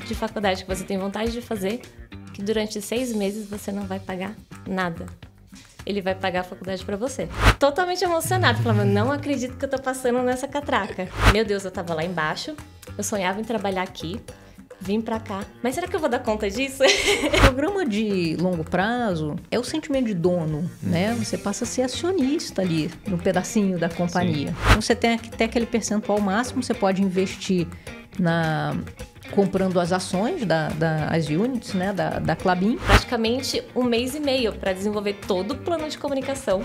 de faculdade que você tem vontade de fazer, que durante 6 meses você não vai pagar nada. Ele vai pagar a faculdade pra você. Totalmente emocionado, falando, não acredito que eu tô passando nessa catraca. Meu Deus, eu tava lá embaixo, eu sonhava em trabalhar aqui, vim pra cá. Mas será que eu vou dar conta disso? O programa de longo prazo é o sentimento de dono, né? Você passa a ser acionista ali no pedacinho da companhia. Sim. Então você tem até aquele percentual máximo, você pode investir comprando as ações as units, né, da Klabin. Praticamente 1 mês e meio para desenvolver todo o plano de comunicação.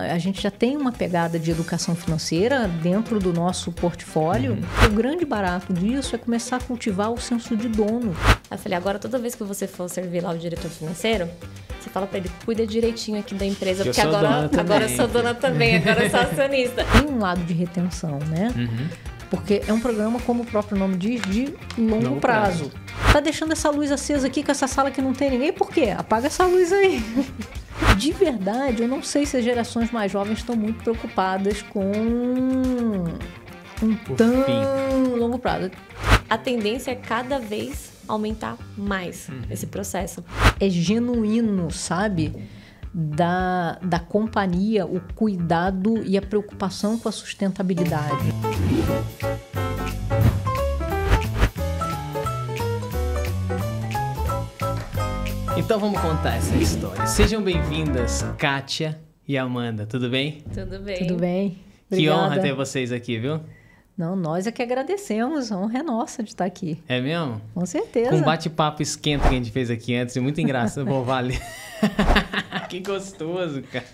A gente já tem uma pegada de educação financeira dentro do nosso portfólio. O grande barato disso é começar a cultivar o senso de dono. Eu falei, agora toda vez que você for servir lá o diretor financeiro, você fala para ele, cuida direitinho aqui da empresa, porque agora eu sou dona também, agora eu sou acionista. Tem um lado de retenção, né? Porque é um programa, como o próprio nome diz, de longo prazo. Tá deixando essa luz acesa aqui com essa sala que não tem ninguém, por quê? Apaga essa luz aí. De verdade, eu não sei se as gerações mais jovens estão muito preocupadas com tão longo prazo. A tendência é cada vez aumentar mais esse processo. É genuíno, sabe? Da companhia, o cuidado e a preocupação com a sustentabilidade. Então vamos contar essa história. Sejam bem-vindas, Kátia e Amanda. Tudo bem? Tudo bem. Tudo bem. Que Obrigada. honra ter vocês aqui, viu? Não, nós é que agradecemos. A honra é nossa de estar aqui. É mesmo? Com certeza. Com um bate-papo esquenta que a gente fez aqui antes, muito engraçado. Bom, vale. Que gostoso, cara.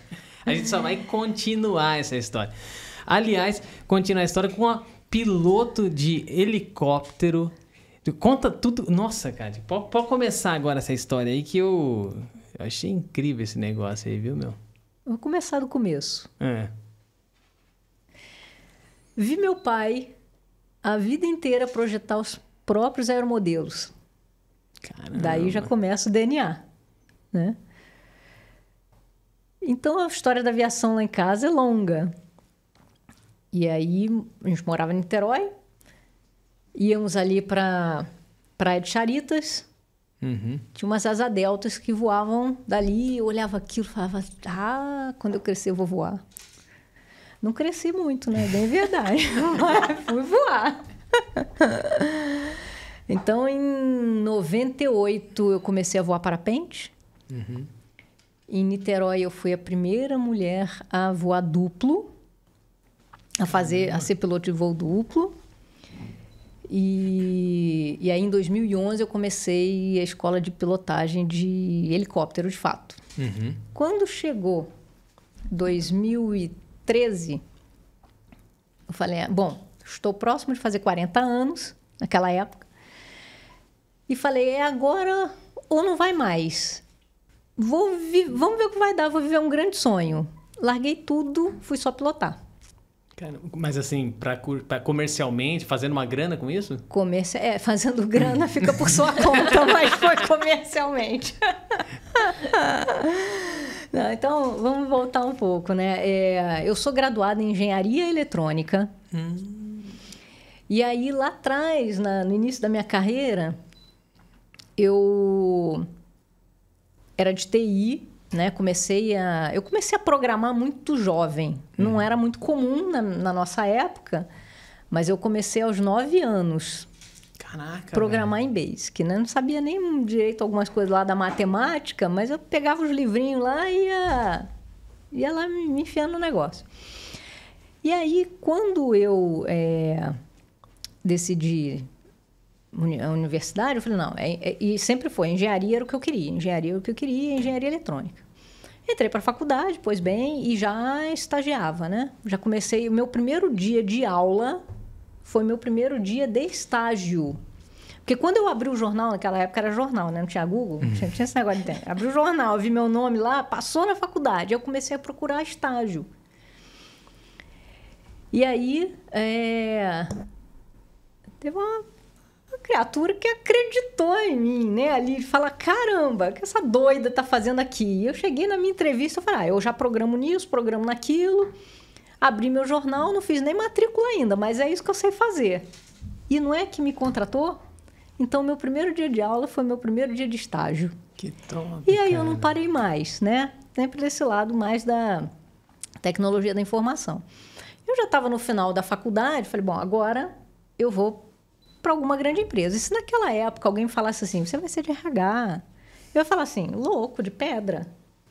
A gente só vai continuar essa história. Aliás, continuar a história com uma piloto de helicóptero. Conta tudo. Nossa, cara, pode começar agora essa história aí que eu achei incrível esse negócio aí, viu, meu? Vou começar do começo. É. Vi meu pai a vida inteira projetar os próprios aeromodelos. Caramba. Daí já começa o DNA, né? Então a história da aviação lá em casa é longa. E aí a gente morava em Niterói, íamos ali para Praia de Charitas, tinha umas asa deltas que voavam dali, eu olhava aquilo e falava, quando eu crescer eu vou voar. Não cresci muito, né? Bem verdade. Mas fui voar. Então, em 98, eu comecei a voar parapente. Em Niterói, eu fui a primeira mulher a voar duplo, a ser piloto de voo duplo. E aí, em 2011, eu comecei a escola de pilotagem de helicóptero, de fato. Quando chegou 2013, eu falei, bom, estou próximo de fazer 40 anos, naquela época, e falei, é agora ou não vai mais? Vamos ver o que vai dar, vou viver um grande sonho. Larguei tudo, fui só pilotar. Cara, mas assim, pra comercialmente, fazendo uma grana com isso? Fazendo grana fica por sua conta, mas foi comercialmente. Não, então, vamos voltar um pouco, né? Eu sou graduada em engenharia eletrônica. E aí, lá atrás, no início da minha carreira, eu era de TI, né? Eu comecei a programar muito jovem. Não era muito comum na nossa época, mas eu comecei aos 9 anos. Caraca, programar em Basic, né? Não sabia nem direito algumas coisas lá da matemática, mas eu pegava os livrinhos lá e ia lá me enfiando no negócio. E aí, quando eu decidi a universidade, eu falei, não, e sempre foi, engenharia era o que eu queria, engenharia eletrônica. Entrei para a faculdade, pois bem, e já estagiava, né? Já comecei, o meu primeiro dia de aula foi meu primeiro dia de estágio. Porque quando eu abri o jornal, naquela época era jornal, né? Não tinha Google, não tinha esse negócio de tempo. Abri o jornal, vi meu nome lá, passou na faculdade. Eu comecei a procurar estágio. E aí, teve uma criatura que acreditou em mim, né? Ali, fala, caramba, o que essa doida tá fazendo aqui? E eu cheguei na minha entrevista, eu falei, eu já programo nisso, programo naquilo. Abri meu jornal, não fiz nem matrícula ainda, mas é isso que eu sei fazer. E não é que me contratou? Então, meu primeiro dia de aula foi meu primeiro dia de estágio. Que top, E aí cara. eu não parei mais, né? Sempre desse lado mais da tecnologia da informação. Eu já estava no final da faculdade, falei, bom, agora eu vou para alguma grande empresa. E se naquela época alguém me falasse assim, você vai ser de RH, eu ia falar assim, louco, de pedra.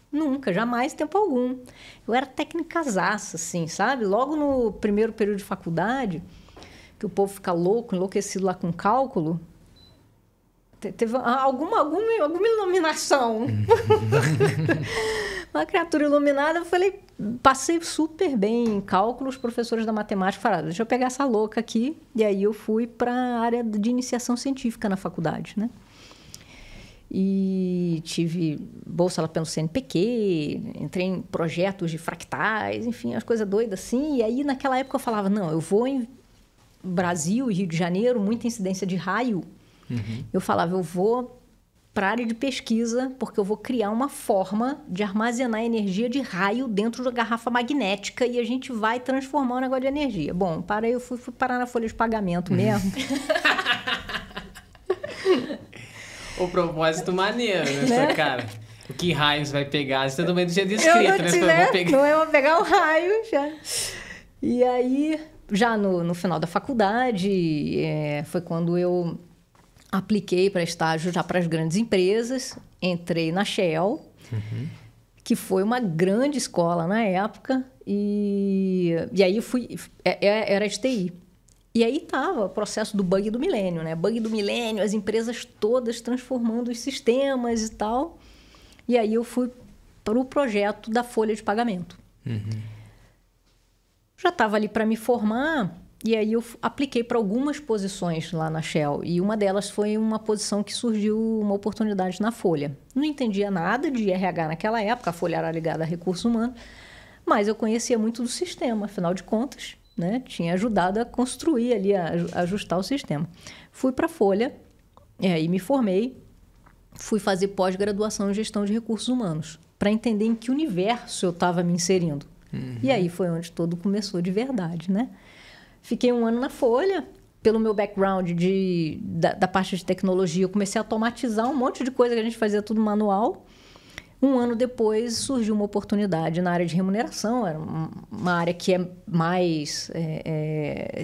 Nunca, jamais, tempo algum. Eu era técnicazaça, assim, sabe? Logo no primeiro período de faculdade, que o povo fica louco, enlouquecido lá com cálculo, teve alguma iluminação. Uma criatura iluminada, eu falei, passei super bem em cálculo, os professores da matemática falaram, deixa eu pegar essa louca aqui, e aí eu fui para a área de iniciação científica na faculdade, né? E tive bolsa lá pelo CNPq, entrei em projetos de fractais, enfim, as coisas doidas assim, e aí naquela época eu falava, não, eu vou em Brasil e Rio de Janeiro, muita incidência de raio, eu falava, eu vou para a área de pesquisa, porque eu vou criar uma forma de armazenar energia de raio dentro da garrafa magnética e a gente vai transformar o negócio de energia. Bom, eu fui parar na folha de pagamento mesmo. O propósito maneiro, né, cara? O que raios vai pegar? Você também não tinha descrito, né? Não, eu vou pegar o raio já. E aí, já no final da faculdade, foi quando eu apliquei para estágio já para as grandes empresas, entrei na Shell, que foi uma grande escola na época, e aí eu fui, era de TI. E aí estava o processo do bug do milênio, né? Bug do milênio, as empresas todas transformando os sistemas e tal. E aí eu fui para o projeto da folha de pagamento. Já estava ali para me formar, e aí eu apliquei para algumas posições lá na Shell. E uma delas foi uma posição que surgiu uma oportunidade na Folha. Não entendia nada de RH naquela época, a Folha era ligada a recursos humanos, mas eu conhecia muito do sistema, afinal de contas, né? Tinha ajudado a construir ali, a ajustar o sistema. Fui para a Folha, e aí me formei, fui fazer pós-graduação em gestão de recursos humanos, para entender em que universo eu estava me inserindo. E aí foi onde tudo começou de verdade, né? Fiquei 1 ano na Folha, pelo meu background da parte de tecnologia, eu comecei a automatizar um monte de coisa que a gente fazia tudo manual. 1 ano depois surgiu uma oportunidade na área de remuneração, era uma área que é mais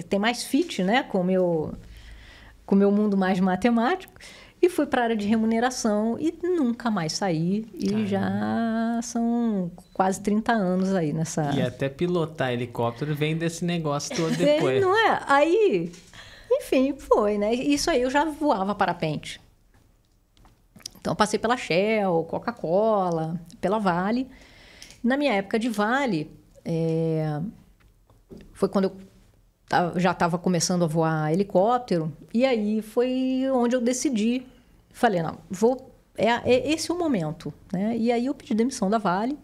tem mais fit, né, com o meu mundo mais matemático, e fui para a área de remuneração e nunca mais saí. E já são quase 30 anos aí nessa... E até pilotar helicóptero vem desse negócio todo depois. Não é? Aí, enfim, foi, né? Isso aí eu já voava parapente. Então, eu passei pela Shell, Coca-Cola, pela Vale. Na minha época de Vale, foi quando eu já estava começando a voar helicóptero. E aí foi onde eu decidi. Falei, não, esse é o momento, né? E aí eu pedi demissão da Vale.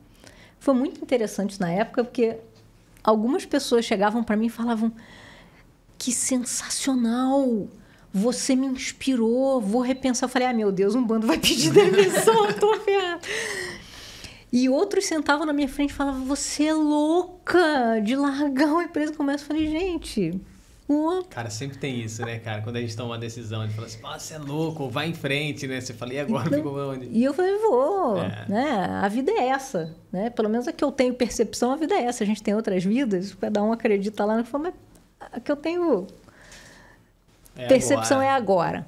Foi muito interessante na época, porque algumas pessoas chegavam para mim e falavam, que sensacional! Você me inspirou, vou repensar. Eu falei, meu Deus, um bando vai pedir demissão, eu tô ferrada. E outros sentavam na minha frente e falavam, você é louca de largar uma empresa como essa. Eu falei, gente... Cara, sempre tem isso, né, cara? Quando a gente toma uma decisão, a gente fala assim, você é louco, vai em frente, né? Você fala, e agora ficou onde? E eu falei, vou, né? A vida é essa, né? Pelo menos a que eu tenho percepção, a vida é essa. A gente tem outras vidas, cada um acredita lá, mas a que eu tenho... percepção é agora.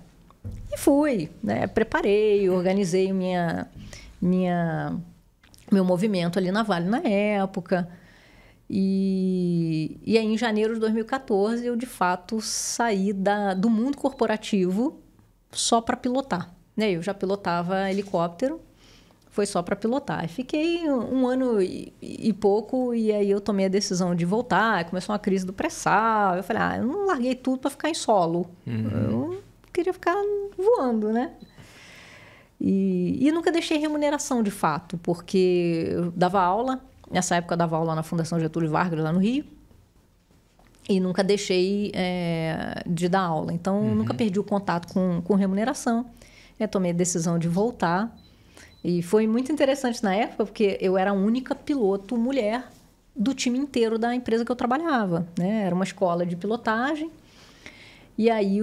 E fui, né? Preparei, organizei meu movimento ali na Vale na época. E aí, em janeiro de 2014, eu, de fato, saí do mundo corporativo só para pilotar, né? Eu já pilotava helicóptero, foi só para pilotar. Fiquei 1 ano e pouco, e aí eu tomei a decisão de voltar. Começou uma crise do pré-sal. Eu falei, eu não larguei tudo para ficar em solo. Eu queria ficar voando, né? E nunca deixei remuneração, de fato, porque eu dava aula. Nessa época eu dava aula na Fundação Getúlio Vargas, lá no Rio. E nunca deixei de dar aula. Então, nunca perdi o contato com remuneração. Eu tomei a decisão de voltar. E foi muito interessante na época, porque eu era a única piloto mulher do time inteiro da empresa que eu trabalhava, né? Era uma escola de pilotagem. E aí,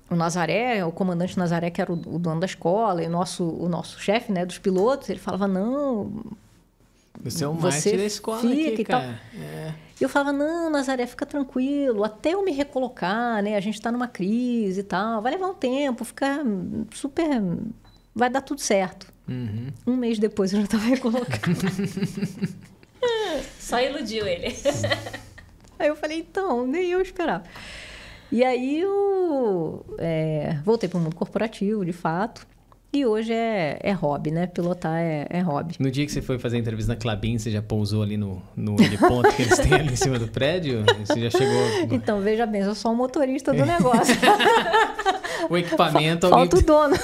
o Nazaré, o comandante Nazaré, que era o dono da escola, e o nosso chefe, né, dos pilotos, ele falava, não... Você é o mártir da escola aqui, cara. E eu falava, não, Nazaré, fica tranquilo, até eu me recolocar, né? A gente tá numa crise e tal, vai levar um tempo, fica super... Vai dar tudo certo. Uhum. Um mês depois eu já tava recolocada. Só iludiu ele. Aí eu falei, então, nem eu esperava. E aí eu voltei para o mundo corporativo, de fato. E hoje é hobby, né? Pilotar é hobby. No dia que você foi fazer a entrevista na Klabin, você já pousou ali no heliponto que eles têm ali em cima do prédio? Você já chegou... Então, veja bem, eu sou o motorista do negócio. O equipamento... Falta o dono.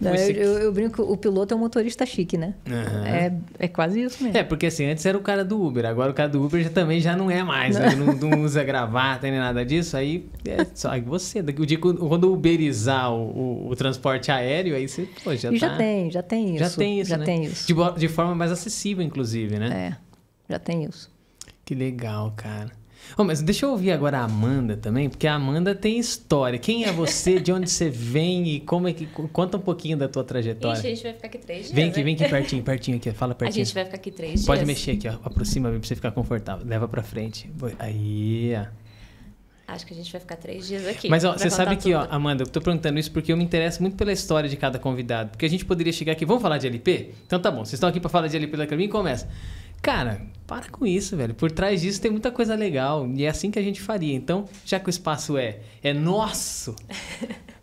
Não, eu brinco, o piloto é um motorista chique, né? Uhum. É quase isso mesmo. Porque assim, antes era o cara do Uber, agora o cara do Uber também já não é mais, né? Não usa gravata nem nada disso, aí é só você. O dia quando uberizar o transporte aéreo, aí você, pô, já já tem isso. Já tem isso, já né? tem isso. De forma mais acessível, inclusive, né? Já tem isso. Que legal, cara. Oh, mas deixa eu ouvir agora a Amanda também, porque a Amanda tem história. Quem é você, de onde você vem e como é que... Conta um pouquinho da tua trajetória. Ixi, a gente vai ficar aqui 3 dias, Vem aqui pertinho aqui, fala A pertinho. gente vai ficar aqui 3 dias. Pode mexer aqui, ó, aproxima pra você ficar confortável. Leva pra frente. Aí, ó. Acho que a gente vai ficar 3 dias aqui. Mas, ó, você sabe que, tudo. ó, Amanda, eu tô perguntando isso porque eu me interesso muito pela história de cada convidado. Porque a gente poderia chegar aqui... Vamos falar de LP? Então tá bom, vocês estão aqui pra falar de LP da Klabin, começa. Cara, para com isso, velho. Por trás disso tem muita coisa legal. E é assim que a gente faria. Então, já que o espaço é nosso,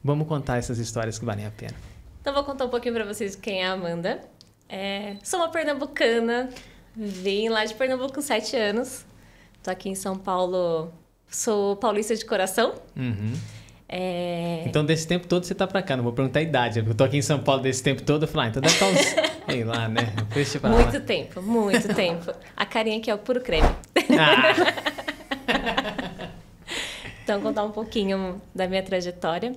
vamos contar essas histórias que valem a pena. Então, vou contar um pouquinho pra vocês quem é a Amanda. Sou uma pernambucana. Vim lá de Pernambuco com 7 anos. Tô aqui em São Paulo. Sou paulista de coração. Uhum. Então, desse tempo todo você tá pra cá. Não vou perguntar a idade. Eu tô aqui em São Paulo desse tempo todo. Eu falei, então deve estar uns... Sei lá, né? Deixa pra lá. Muito tempo. A carinha aqui é o puro creme. Então, contar um pouquinho da minha trajetória.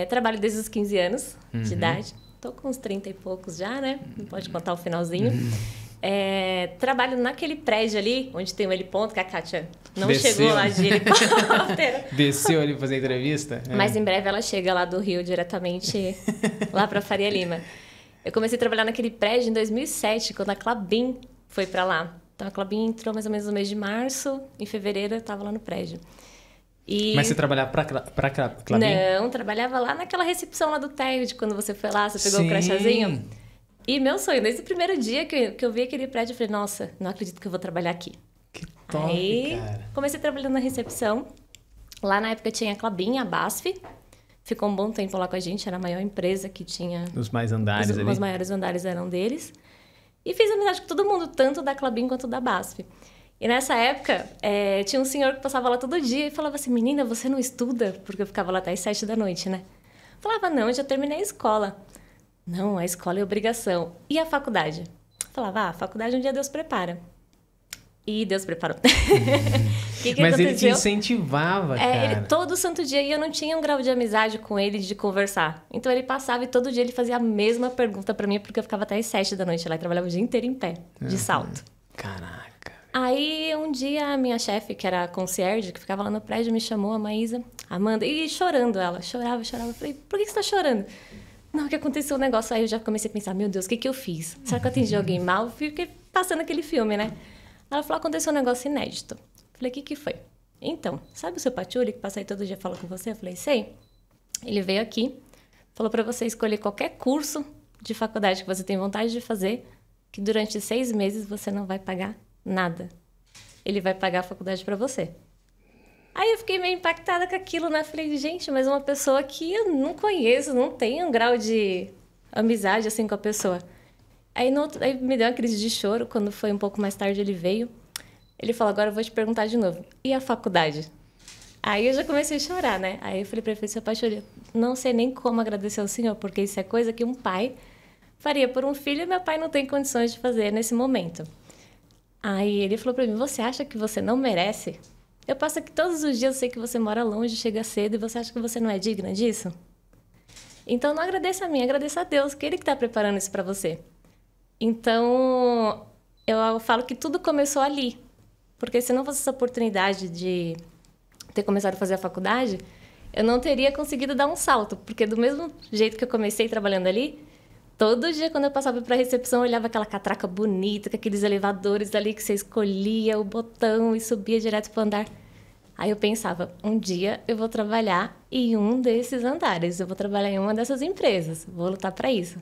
Trabalho desde os 15 anos de idade. Tô com uns 30 e poucos já, né? Não pode contar o finalzinho. Trabalho naquele prédio ali, onde tem o heliponto, que a Kátia não chegou lá de helicóptero. Desceu ali pra fazer entrevista? Mas em breve ela chega lá do Rio, diretamente lá pra Faria Lima. Eu comecei a trabalhar naquele prédio em 2007, quando a Klabin foi pra lá. Então a Klabin entrou mais ou menos no mês de março, em fevereiro eu estava lá no prédio. Mas você trabalhava pra Klabin? Não, trabalhava lá naquela recepção lá do térreo, de quando você foi lá, você pegou o crachazinho. E meu sonho, desde o primeiro dia que eu vi aquele prédio, eu falei, nossa, não acredito que eu vou trabalhar aqui. Que top, Aí, cara. comecei trabalhando na recepção. Lá na época tinha a Klabin, a BASF. Ficou um bom tempo lá com a gente, era a maior empresa que tinha... Os mais andares ali. Os maiores andares eram deles. E fiz amizade com todo mundo, tanto da Klabin quanto da BASF. E nessa época, tinha um senhor que passava lá todo dia e falava assim, menina, você não estuda? Porque eu ficava lá até às 7 da noite, né? Falava, não, eu já terminei a escola. Não, a escola é obrigação. E a faculdade? Falava, a faculdade um dia Deus prepara. E Deus preparou. Que Mas aconteceu? ele te incentivava, cara. Ele, todo santo dia, e eu não tinha um grau de amizade com ele, de conversar. Então ele passava e todo dia ele fazia a mesma pergunta pra mim, porque eu ficava até às 7 da noite lá e trabalhava o dia inteiro em pé, de salto. Caraca. Aí um dia a minha chefe, que era a concierge, que ficava lá no prédio, me chamou, a Maísa, Amanda, e chorando ela, chorava. Eu falei, por que você tá chorando? Não, que aconteceu um negócio. Aí eu já comecei a pensar, meu Deus, o que eu fiz? Será que eu atendi alguém mal? Eu fiquei passando aquele filme, né? Ela falou, aconteceu um negócio inédito. Falei, o que foi? Então, sabe o seu Pachuli, que passa aí todo dia e fala com você? Eu falei, sei. Ele veio aqui, falou pra você escolher qualquer curso de faculdade que você tem vontade de fazer, que durante 6 meses você não vai pagar nada. Ele vai pagar a faculdade pra você. Aí eu fiquei meio impactada com aquilo, né? Falei, gente, mas uma pessoa que eu não conheço, não tem um grau de amizade assim com a pessoa. Aí me deu uma crise de choro, quando foi um pouco mais tarde ele veio. Ele falou, agora eu vou te perguntar de novo, e a faculdade? Aí eu já comecei a chorar, né? Aí eu falei pra ele, seu Pachuli, não sei nem como agradecer ao senhor, porque isso é coisa que um pai faria por um filho e meu pai não tem condições de fazer nesse momento. Aí ele falou pra mim, você acha que você não merece? Eu passo aqui todos os dias, eu sei que você mora longe, chega cedo, e você acha que você não é digna disso? Então não agradeça a mim, agradeça a Deus, que Ele que está preparando isso para você. Então, eu falo que tudo começou ali. Porque se não fosse essa oportunidade de ter começado a fazer a faculdade, eu não teria conseguido dar um salto, porque do mesmo jeito que eu comecei trabalhando ali, todo dia quando eu passava para a recepção, eu olhava aquela catraca bonita, com aqueles elevadores ali que você escolhia o botão e subia direto para o andar. Aí eu pensava, um dia eu vou trabalhar em um desses andares, eu vou trabalhar em uma dessas empresas, vou lutar para isso.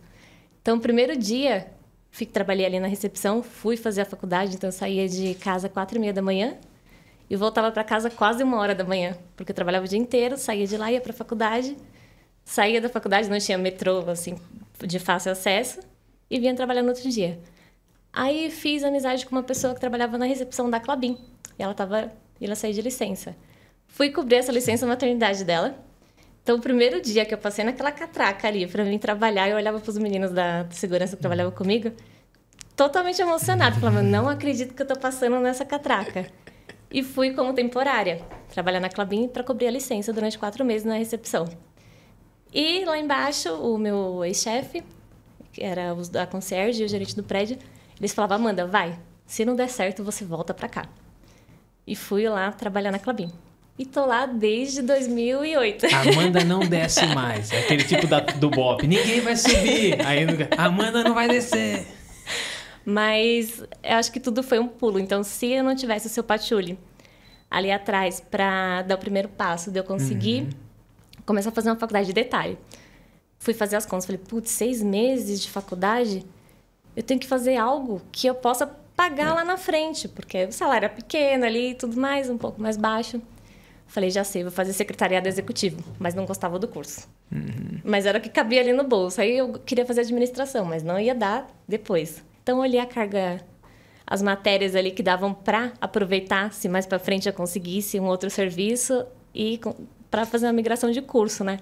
Então, o primeiro dia, trabalhei ali na recepção, fui fazer a faculdade, então eu saía de casa 4h30 da manhã e voltava para casa quase 1h da manhã, porque eu trabalhava o dia inteiro, saía de lá, ia para a faculdade, saía da faculdade, não tinha metrô, assim, de fácil acesso, e vinha trabalhar no outro dia. Aí fiz amizade com uma pessoa que trabalhava na recepção da Klabin, e ela saiu de licença. Fui cobrir essa licença maternidade dela. Então, o primeiro dia que eu passei naquela catraca ali para vir trabalhar, eu olhava para os meninos da segurança que trabalhavam comigo, totalmente emocionada. Falava, não acredito que eu tô passando nessa catraca. E fui como temporária, trabalhar na Klabin para cobrir a licença durante 4 meses na recepção. E lá embaixo, o meu ex-chefe, que era a concierge e o gerente do prédio, eles falavam, Amanda, vai, se não der certo, você volta para cá. E fui lá trabalhar na Klabin. E tô lá desde 2008. Amanda não desce mais. É aquele tipo do Bop. Ninguém vai subir. Aí, Amanda não vai descer. Mas eu acho que tudo foi um pulo. Então, se eu não tivesse o seu patchouli ali atrás para dar o primeiro passo de eu conseguir começar a fazer uma faculdade de detalhe. Fui fazer as contas. Falei, putz, 6 meses de faculdade? Eu tenho que fazer algo que eu possa pagar lá na frente, porque o salário é pequeno ali e tudo mais, um pouco mais baixo. Falei, já sei, vou fazer secretariado executivo, mas não gostava do curso. Mas era o que cabia ali no bolso. Aí eu queria fazer administração, mas não ia dar depois. Então, olhei a carga, as matérias ali que davam para aproveitar, se mais para frente eu conseguisse um outro serviço e para fazer uma migração de curso, né?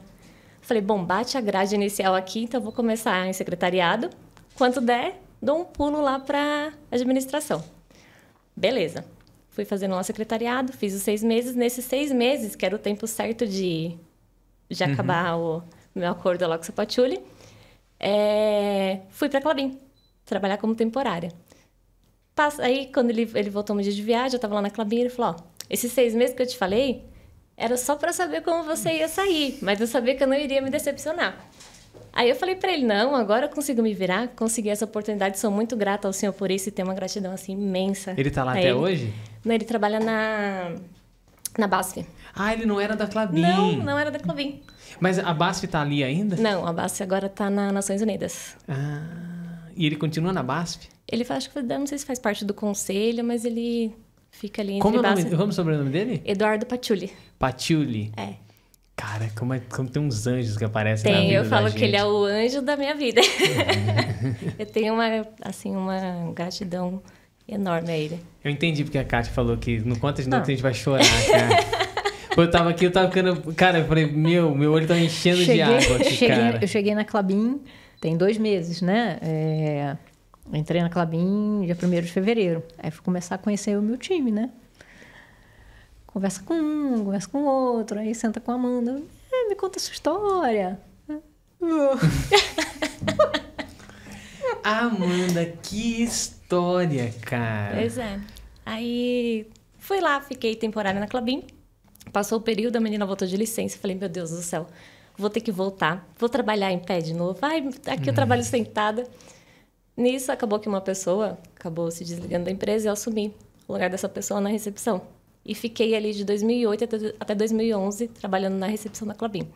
Falei, bom, bate a grade inicial aqui, então eu vou começar em secretariado. Quanto der, dou um pulo lá para administração. Beleza. Fui fazendo lá secretariado, fiz os 6 meses. Nesses 6 meses, que era o tempo certo de acabar o meu acordo lá com o seu patchouli, fui para a Klabin, trabalhar como temporária. Aí, quando ele voltou um dia de viagem, eu estava lá na Klabin, ele falou, esses 6 meses que eu te falei, era só para saber como você ia sair, mas eu sabia que eu não iria me decepcionar. Aí eu falei para ele, não, agora eu consigo me virar, consegui essa oportunidade, sou muito grata ao senhor por isso e tenho uma gratidão assim imensa. Ele tá lá até hoje? Não, ele trabalha na BASF. Ah, ele não era da Klabin. Não era da Klabin. Mas a BASF tá ali ainda? Não, a BASF agora tá nas Nações Unidas. Ah, e ele continua na BASF? Ele acho que não sei se faz parte do conselho, mas ele fica ali entre Como BASF. Como é o sobrenome dele? Eduardo Patchouli. Patchouli. É. Cara, como tem uns anjos que aparecem na vida eu falo da que gente. ele é o anjo da minha vida. Eu tenho uma gratidão enorme a ele. Eu entendi porque a Kátia falou que no conta de noite a gente vai chorar, cara. Eu tava ficando... Cara, eu falei, meu olho tá enchendo de água aqui, cara. Eu cheguei na Klabin, tem 2 meses, né? Entrei na Klabin dia 1º de fevereiro. Aí fui começar a conhecer o meu time, né? Conversa com um, conversa com o outro, aí senta com a Amanda. Me conta a sua história. Amanda, que história, cara. Pois é. Aí fui lá, fiquei temporária na Klabin. Passou o período, a menina voltou de licença. Falei, meu Deus do céu, vou ter que voltar. Vou trabalhar em pé de novo. Aqui eu trabalho sentada. Nisso, acabou que uma pessoa acabou se desligando da empresa e eu assumi o lugar dessa pessoa na recepção. E fiquei ali de 2008 até 2011 trabalhando na recepção da Klabin.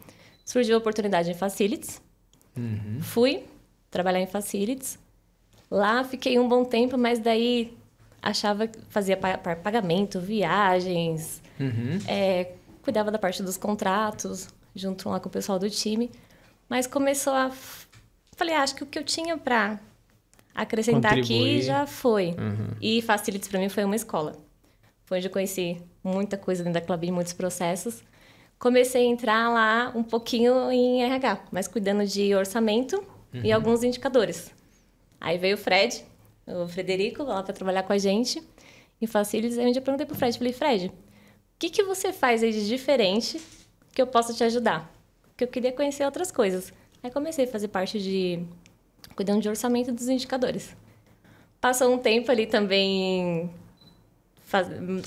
Surgiu a oportunidade em Facilities. Fui trabalhar em Facilities. Lá fiquei um bom tempo, mas daí fazia pagamento, viagens, cuidava da parte dos contratos, junto lá com o pessoal do time. Mas começou falei, acho que o que eu tinha para acrescentar aqui já foi. E Facilities para mim foi uma escola. Foi onde eu conheci muita coisa dentro da Klabin, muitos processos. Comecei a entrar lá um pouquinho em RH, mas cuidando de orçamento e alguns indicadores. Aí veio o Frederico, lá para trabalhar com a gente, em Facilities. Aí um dia eu perguntei pro Fred, falei, Fred, o que você faz aí de diferente que eu possa te ajudar? Porque eu queria conhecer outras coisas. Aí comecei a fazer parte cuidando de orçamento dos indicadores. Passou um tempo ali também...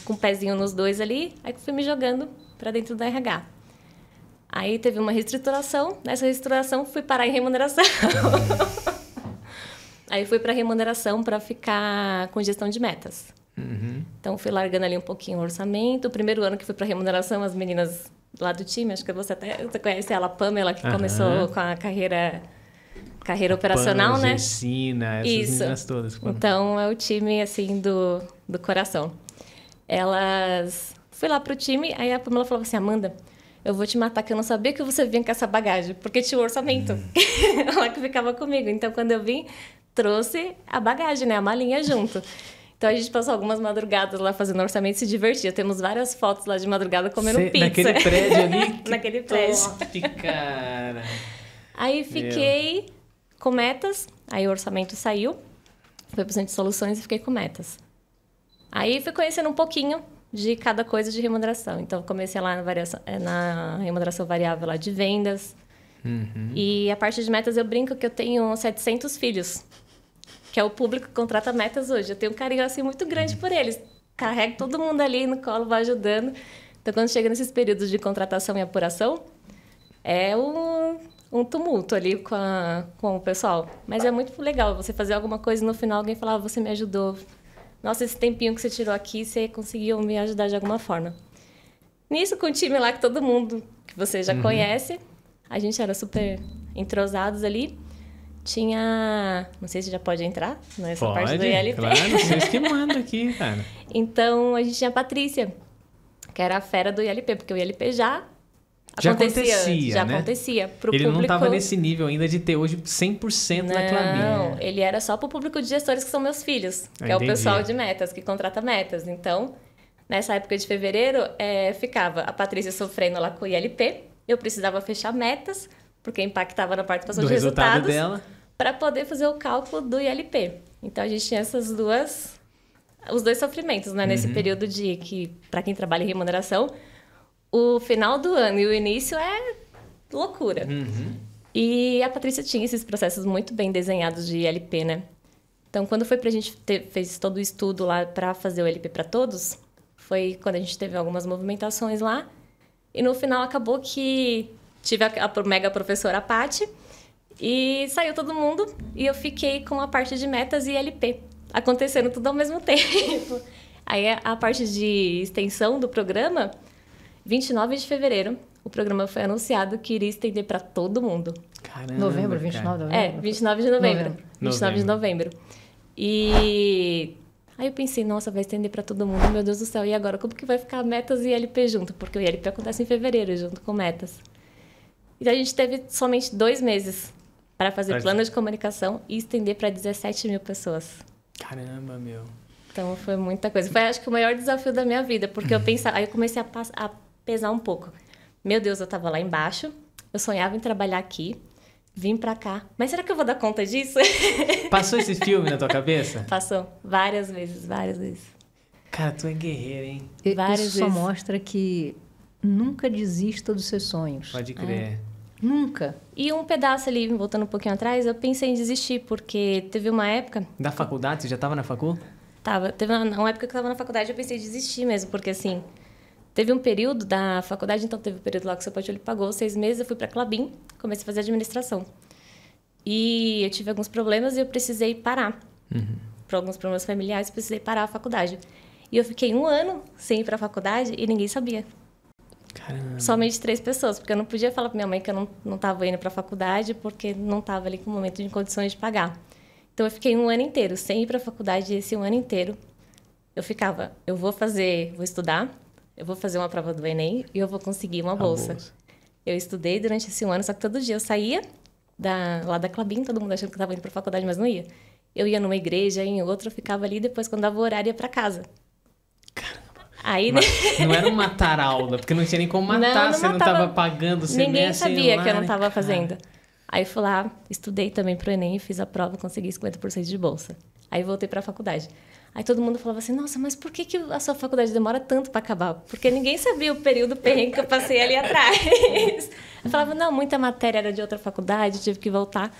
com o pezinho nos dois ali, aí fui me jogando para dentro da RH. Aí teve uma reestruturação, nessa reestruturação fui parar em remuneração. Aí fui para remuneração para ficar com gestão de metas. Então fui largando ali um pouquinho o orçamento. O primeiro ano que fui para remuneração, as meninas lá do time, acho que você conhece ela, a Pamela, que começou com a carreira operacional, Pamela, né? Gersina, essas meninas todas. Então é o time assim do coração. Fui lá pro time, aí a Pamela falou assim: Amanda, eu vou te matar, que eu não sabia que você vinha com essa bagagem, porque tinha o orçamento lá que ficava comigo. Então, quando eu vim, trouxe a bagagem, né? A malinha junto. Então, a gente passou algumas madrugadas lá fazendo orçamento e se divertia. Temos várias fotos lá de madrugada comendo pizza. Naquele prédio ali? Naquele prédio. Top, cara! Aí, fiquei com metas. Aí, o orçamento saiu. Fui pro Centro de Soluções e fiquei com metas. Aí, fui conhecendo um pouquinho de cada coisa de remuneração. Então, comecei lá na remuneração variável lá de vendas. E a parte de metas, eu brinco que eu tenho 700 filhos, que é o público que contrata metas hoje. Eu tenho um carinho assim muito grande por eles. Carrego todo mundo ali no colo, vou ajudando. Então, quando chega nesses períodos de contratação e apuração, é um tumulto ali com o pessoal. Mas é muito legal você fazer alguma coisa e no final alguém falar: você me ajudou. Nossa, esse tempinho que você tirou aqui, você conseguiu me ajudar de alguma forma. Nisso, com o time lá, que todo mundo que você já conhece, a gente era super entrosados ali. Tinha... Não sei se já pode entrar nessa parte do ILP. Claro, vocês que mandam aqui, cara. Então, a gente tinha a Patrícia, que era a fera do ILP, porque o ILP já acontecia, né? acontecia. Pro Ele público... não estava nesse nível ainda de ter hoje 100% na Klabin. Não, ele era só para o público de gestores que são meus filhos, que é o pessoal de metas, que contrata metas. Então, nessa época de fevereiro, ficava a Patrícia sofrendo lá com o ILP, eu precisava fechar metas, porque impactava na participação de resultados, dela, para poder fazer o cálculo do ILP. Então, a gente tinha os dois sofrimentos, né? Nesse período que, para quem trabalha em remuneração, o final do ano e o início é loucura. E a Patrícia tinha esses processos muito bem desenhados de ILP, né? Então, quando foi pra gente fez todo o estudo lá para fazer o ILP para todos, foi quando a gente teve algumas movimentações lá. E no final acabou que tive a mega professora Paty e saiu todo mundo e eu fiquei com a parte de metas e ILP acontecendo tudo ao mesmo tempo. Aí a parte de extensão do programa, 29 de fevereiro, o programa foi anunciado que iria estender para todo mundo. Caramba, Novembro, 29 de novembro? 29 de novembro. 29 de novembro. E aí eu pensei, nossa, vai estender para todo mundo, meu Deus do céu. E agora, como que vai ficar metas e ILP junto? Porque o ILP acontece em fevereiro, junto com metas. Então, a gente teve somente 2 meses para fazer plano de comunicação e estender para 17 mil pessoas. Caramba, meu. Então, foi muita coisa. Foi, acho que, o maior desafio da minha vida, porque eu pensava... Aí eu comecei a pesar um pouco. Meu Deus, eu tava lá embaixo, eu sonhava em trabalhar aqui, vim pra cá. Mas será que eu vou dar conta disso? Passou esse filme na tua cabeça? Passou. Várias vezes, várias vezes. Cara, tu é guerreira, hein? Isso só mostra que nunca desista dos seus sonhos. Pode crer. Nunca. E um pedaço ali, voltando um pouquinho atrás, eu pensei em desistir, porque teve uma época... Da faculdade? Você já tava na facul? Teve uma época que eu tava na faculdade, eu pensei em desistir mesmo, porque assim... Teve um período da faculdade, então teve um período lá que o seu pai ele pagou 6 meses, eu fui para a Klabin, comecei a fazer administração. E eu tive alguns problemas e eu precisei parar. Por alguns problemas familiares, precisei parar a faculdade. E eu fiquei 1 ano sem ir para a faculdade e ninguém sabia. Caramba. Somente 3 pessoas, porque eu não podia falar para minha mãe que eu não estava indo para a faculdade porque não estava ali com o momento de condições de pagar. Então eu fiquei 1 ano inteiro sem ir para a faculdade, e esse 1 ano inteiro eu ficava, eu vou estudar, eu vou fazer uma prova do Enem e eu vou conseguir uma bolsa. Eu estudei durante esse 1 ano, só que todo dia eu saía lá da Klabin, todo mundo achando que eu estava indo para a faculdade, mas não ia. Eu ia numa igreja, em outra, eu ficava ali, depois quando dava o horário ia para casa. Caramba. Aí, não era uma matar aula, porque não tinha nem como matar, você não estava pagando o semestre. Ninguém sabia que eu não estava fazendo. Aí fui lá, estudei também pro Enem, fiz a prova, consegui 50% de bolsa. Aí voltei para a faculdade. Aí todo mundo falava assim, nossa, mas por que a sua faculdade demora tanto para acabar? Porque ninguém sabia o período perrengue que eu passei ali atrás. Eu falava, não, muita matéria era de outra faculdade, tive que voltar.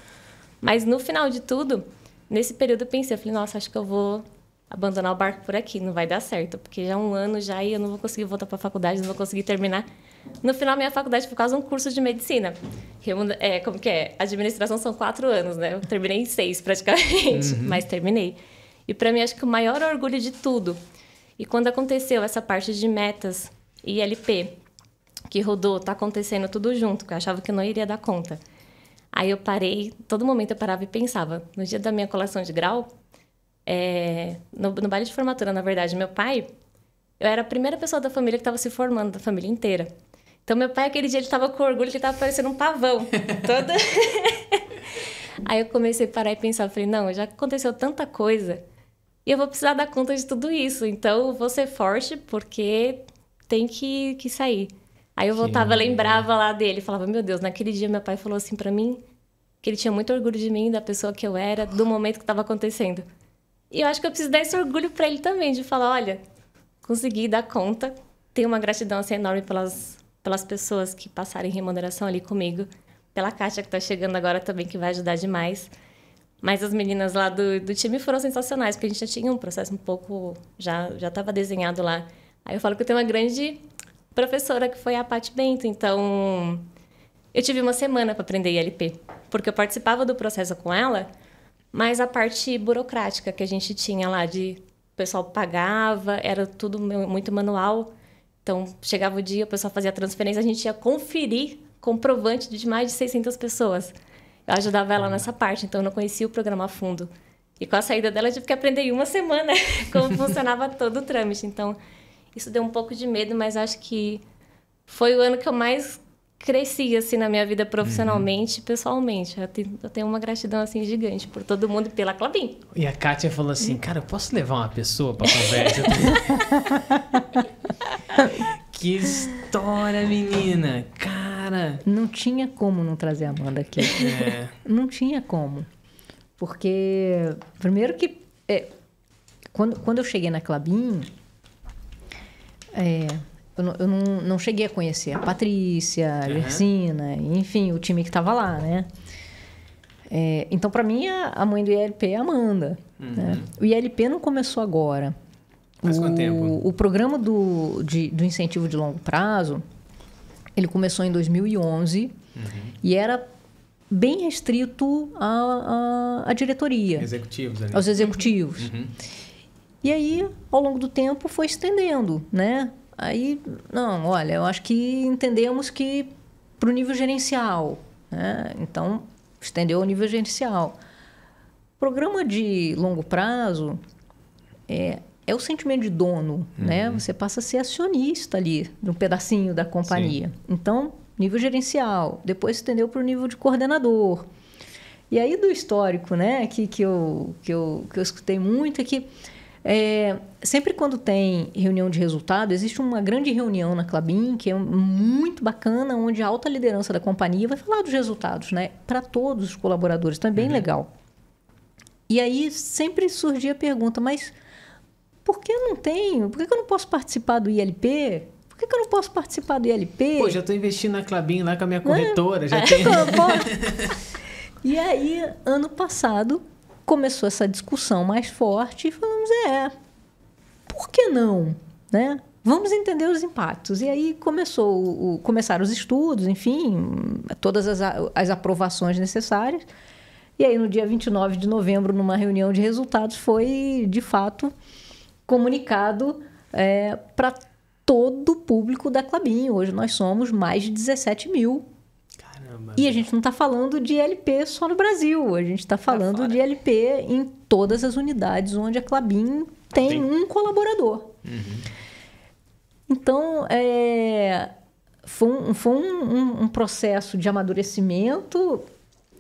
Mas no final de tudo, nesse período eu pensei, eu falei, nossa, acho que eu vou abandonar o barco por aqui, não vai dar certo, porque já 1 ano já e eu não vou conseguir voltar para a faculdade, não vou conseguir terminar. No final, minha faculdade foi por causa de um curso de medicina. Como que é? Administração são 4 anos, né? Eu terminei em 6, praticamente, mas terminei. E para mim, acho que o maior orgulho de tudo. E quando aconteceu essa parte de metas e ILP, que rodou, tá acontecendo tudo junto, que eu achava que eu não iria dar conta. Aí eu parei, todo momento eu parava e pensava. No dia da minha colação de grau, no baile de formatura, na verdade, meu pai, eu era a primeira pessoa da família que estava se formando, da família inteira. Então, meu pai, aquele dia, ele estava com orgulho, que ele estava parecendo um pavão. Aí eu comecei a parar e pensar, falei, não, já aconteceu tanta coisa e eu vou precisar dar conta de tudo isso. Então, eu vou ser forte porque tem que sair. Aí eu voltava, lembrava lá dele, falava, meu Deus, naquele dia meu pai falou assim pra mim que ele tinha muito orgulho de mim, da pessoa que eu era, do momento que estava acontecendo. E eu acho que eu preciso dar esse orgulho pra ele também, de falar, olha, consegui dar conta, tenho uma gratidão assim, enorme pelas pessoas que passarem remuneração ali comigo, pela Kátia que tá chegando agora também, que vai ajudar demais. Mas as meninas lá do time foram sensacionais, porque a gente já tinha um processo um pouco, já estava desenhado lá. Aí eu falo que eu tenho uma grande professora, que foi a Paty Bento. Então, eu tive uma semana para aprender ILP, porque eu participava do processo com ela, mas a parte burocrática que a gente tinha lá, o pessoal pagava, era tudo muito manual. Então, chegava o dia, o pessoal fazia a transferência, a gente ia conferir comprovante de mais de 600 pessoas. Eu ajudava ela nessa parte, então eu não conhecia o programa a fundo. E com a saída dela, eu tive que aprender em 1 semana como funcionava todo o trâmite. Então, isso deu um pouco de medo, mas acho que foi o ano que eu mais cresci, assim, na minha vida profissionalmente e pessoalmente. Eu tenho uma gratidão, assim, gigante por todo mundo e pela Klabin. E a Kátia falou assim, cara, eu posso levar uma pessoa pra conversa? Que história, menina! Cara! Não tinha como não trazer a Amanda aqui. Não tinha como. Porque, primeiro que... quando eu cheguei na Klabin... eu não cheguei a conhecer a Patrícia, a Gersina, enfim, o time que estava lá, né? Então, para mim, a mãe do ILP é a Amanda. Né? O ILP não começou agora. Faz quanto tempo? O programa do incentivo de longo prazo, ele começou em 2011 e era bem restrito à diretoria. Executivos ali. Aos executivos. E aí, ao longo do tempo, foi estendendo, né? Aí, não, olha, eu acho que entendemos que para o nível gerencial, né? Então, estendeu ao nível gerencial. Programa de longo prazo é o sentimento de dono, né? Você passa a ser acionista ali, num pedacinho da companhia. Sim. Então, nível gerencial. Depois estendeu para o nível de coordenador. E aí, do histórico, né? Que eu escutei muito é que sempre quando tem reunião de resultado, existe uma grande reunião na Klabin, que é muito bacana, onde a alta liderança da companhia vai falar dos resultados, né? Para todos os colaboradores. Então, é bem legal. E aí, sempre surgia a pergunta, mas por que eu não tenho? Por que eu não posso participar do ILP? Por que eu não posso participar do ILP? Pô, já estou investindo na Klabin lá com a minha corretora. Já tem... E aí, ano passado, começou essa discussão mais forte e falamos, por que não? Né? Vamos entender os impactos. E aí começaram os estudos, enfim, todas as aprovações necessárias. E aí, no dia 29 de novembro, numa reunião de resultados, foi, de fato, comunicado para todo o público da Klabin. Hoje nós somos mais de 17 mil. Caramba. E a gente não está falando de ILP só no Brasil. A gente está falando de ILP em todas as unidades onde a Klabin tem um colaborador. Então, foi um processo de amadurecimento.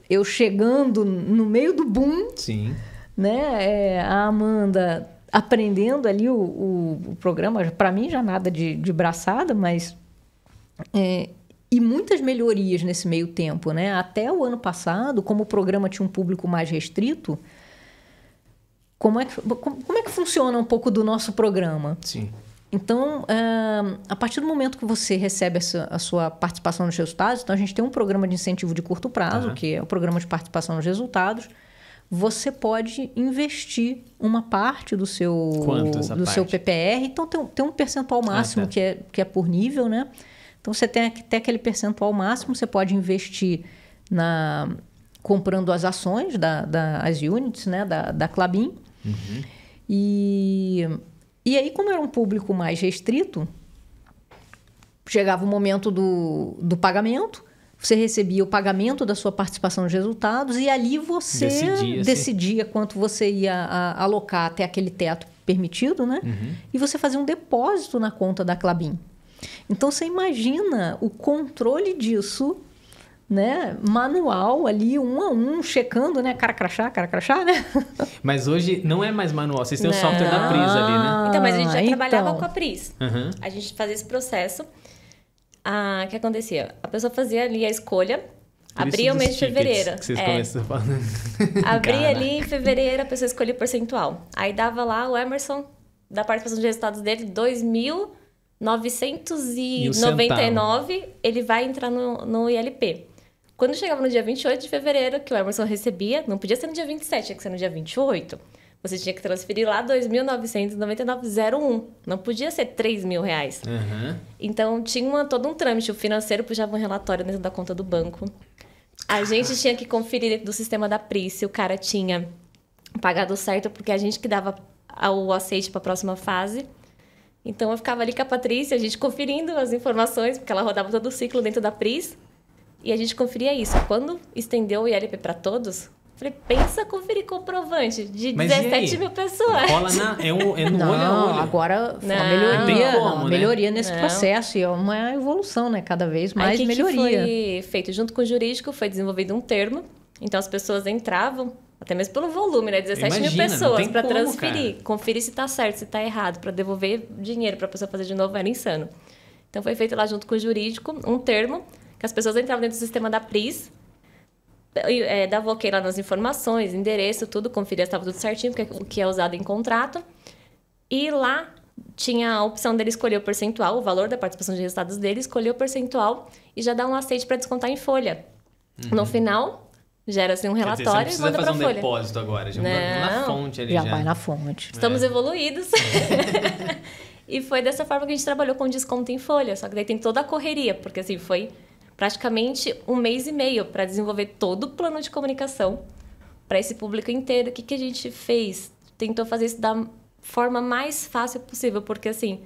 Eu chegando no meio do boom. Sim. Né? A Amanda aprendendo ali o programa. Para mim, já nada de braçada, mas... E muitas melhorias nesse meio tempo, né? Até o ano passado, como o programa tinha um público mais restrito, como é que funciona um pouco do nosso programa? Sim. Então, a partir do momento que você recebe a sua participação nos resultados, então a gente tem um programa de incentivo de curto prazo, que é o programa de participação nos resultados. você pode investir uma parte do seu, Quanto essa seu parte? PPR. Então, tem um percentual máximo tá. que é por nível, né? Então, você tem até aquele percentual máximo, você pode investir comprando as ações, as units, né? Da Klabin. Uhum. E aí, como era um público mais restrito, chegava o momento do pagamento, você recebia o pagamento da sua participação nos resultados e ali você decidia quanto você ia alocar até aquele teto permitido, né? Uhum. E você fazia um depósito na conta da Klabin. Então, você imagina o controle disso, né? Manual ali, um a um, checando, né? Cara crachá, né? Mas hoje não é mais manual, vocês têm o software da Pris ali, né? Então, mas a gente já trabalhava com a Pris. Uhum. A gente fazia esse processo. O que acontecia? A pessoa fazia ali a escolha, Por abria isso o mês dos de fevereiro. tickets que vocês começam falando. Abria ali em fevereiro, a pessoa escolhia o percentual. Aí dava lá o Emerson, da participação de resultados dele, 2.999, ele vai entrar no ILP. Quando chegava no dia 28 de fevereiro, que o Emerson recebia, não podia ser no dia 27, tinha que ser no dia 28. Você tinha que transferir lá 2.999,01. Não podia ser R$3.000. Uhum. Então, tinha todo um trâmite. O financeiro puxava um relatório dentro da conta do banco. A gente tinha que conferir dentro do sistema da Pris se o cara tinha pagado certo, porque a gente que dava o aceite para a próxima fase. Então, eu ficava ali com a Patrícia, a gente conferindo as informações, porque ela rodava todo o ciclo dentro da Pris. E a gente conferia isso. Quando estendeu o ILP para todos... Falei, pensa conferir comprovante de 17 mil pessoas. Rola no olho a olho. Agora foi uma melhoria nesse processo. E é uma evolução, né? Cada vez mais aí, melhoria. Que foi feito junto com o jurídico, foi desenvolvido um termo. Então, as pessoas entravam, até mesmo pelo volume, né? 17 mil pessoas para transferir. Cara. Conferir se tá certo, se tá errado. Para devolver dinheiro para a pessoa fazer de novo, era insano. Então, foi feito lá junto com o jurídico um termo que as pessoas entravam dentro do sistema da Pris, dava ok lá nas informações, endereço, tudo, conferia se estava tudo certinho, porque o que é usado em contrato. E lá tinha a opção dele escolher o percentual, o valor da participação de resultados dele, escolher o percentual e já dar um aceite para descontar em folha. Uhum. No final, gera-se um relatório e manda para a folha. Não precisa fazer um depósito agora, já vai na fonte ali. Já vai na fonte. Estamos evoluídos. E foi dessa forma que a gente trabalhou com desconto em folha, só que daí tem toda a correria, porque assim, foi praticamente 1 mês e meio para desenvolver todo o plano de comunicação para esse público inteiro. O que a gente fez? Tentou fazer isso da forma mais fácil possível, porque assim,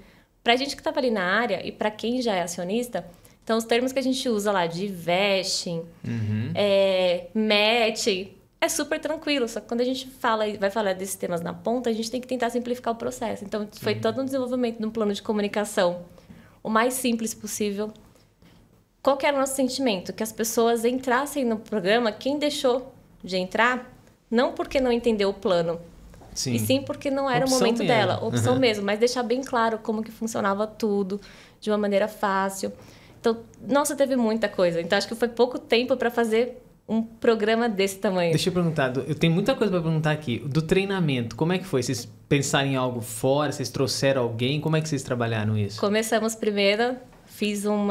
para a gente que estava ali na área e para quem já é acionista, então os termos que a gente usa lá de vesting, matching, é super tranquilo, só que quando a gente vai falar desses temas na ponta, a gente tem que tentar simplificar o processo. Então, foi todo um desenvolvimento de um plano de comunicação o mais simples possível. Qual que era o nosso sentimento? Que as pessoas entrassem no programa, quem deixou de entrar, não porque não entendeu o plano, sim. E sim porque não era opção o momento dela, opção mesmo, mas deixar bem claro como que funcionava tudo, de uma maneira fácil. Então, nossa, teve muita coisa. Então, acho que foi pouco tempo para fazer um programa desse tamanho. Deixa eu perguntar, eu tenho muita coisa para perguntar aqui. Do treinamento, como é que foi? Vocês pensaram em algo fora? Vocês trouxeram alguém? Como é que vocês trabalharam isso? Começamos primeiro, fiz um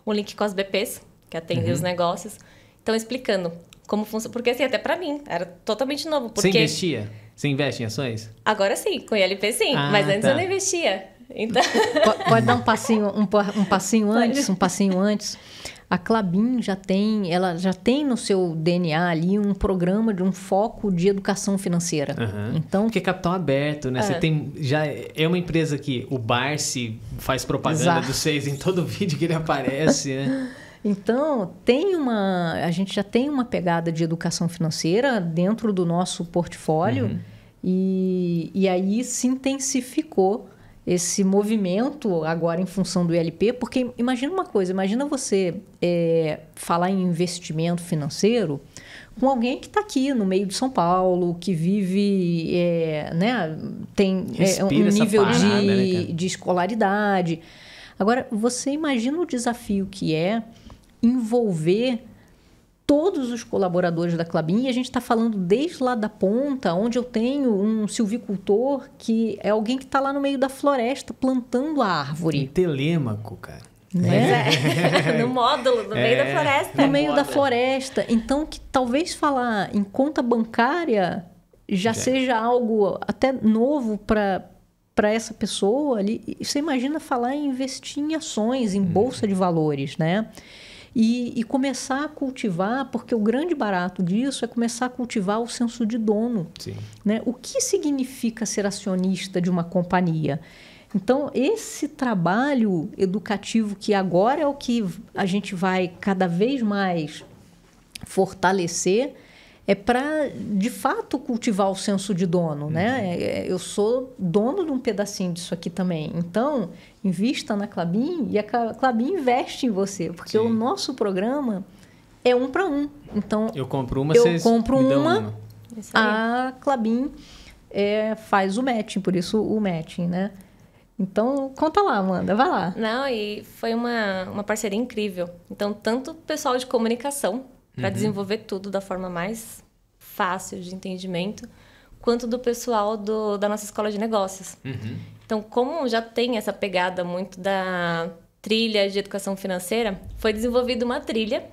link com as BPs, que atendem os negócios. Então, explicando como funciona. Porque, assim, até para mim, era totalmente novo. Porque... Você investia? Você investe em ações? Agora sim, com ILP sim. Mas antes eu não investia. Então... Pode dar um passinho antes. A Klabin já tem no seu DNA ali um programa de um foco de educação financeira. Então, porque é capital aberto, né? Você já é uma empresa que o Barsi faz propaganda dos vocês em todo vídeo que ele aparece, né? Então, a gente já tem uma pegada de educação financeira dentro do nosso portfólio e aí se intensificou esse movimento agora em função do ILP, porque imagina uma coisa, imagina você falar em investimento financeiro com alguém que está aqui no meio de São Paulo, que vive, tem um nível de escolaridade. Agora, você imagina o desafio que é envolver todos os colaboradores da Klabin, e a gente está falando desde lá da ponta, onde eu tenho um silvicultor que é alguém que está lá no meio da floresta plantando a árvore. Em Telêmaco, cara. né? No módulo, no meio da floresta. No meio da floresta. Então, que talvez falar em conta bancária já seja algo até novo para essa pessoa ali. Você imagina falar em investir em ações, em bolsa de valores, né? E começar a cultivar, porque o grande barato disso é começar a cultivar o senso de dono. Sim. Né? O que significa ser acionista de uma companhia? Então, esse trabalho educativo, que agora é o que a gente vai cada vez mais fortalecer, é para, de fato, cultivar o senso de dono. Né? Eu sou dono de um pedacinho disso aqui também. Então, invista na Klabin e a Klabin investe em você, porque o nosso programa é 1 para 1. Então, eu compro uma, eu compro me dão uma. A Klabin faz o matching, por isso o matching, né? Então, conta lá, Amanda, vai lá. Não, e foi uma parceria incrível. Então, tanto o pessoal de comunicação, para desenvolver tudo da forma mais fácil de entendimento, quanto do pessoal da nossa escola de negócios. Então, como já tem essa pegada muito da trilha de educação financeira, foi desenvolvida uma trilha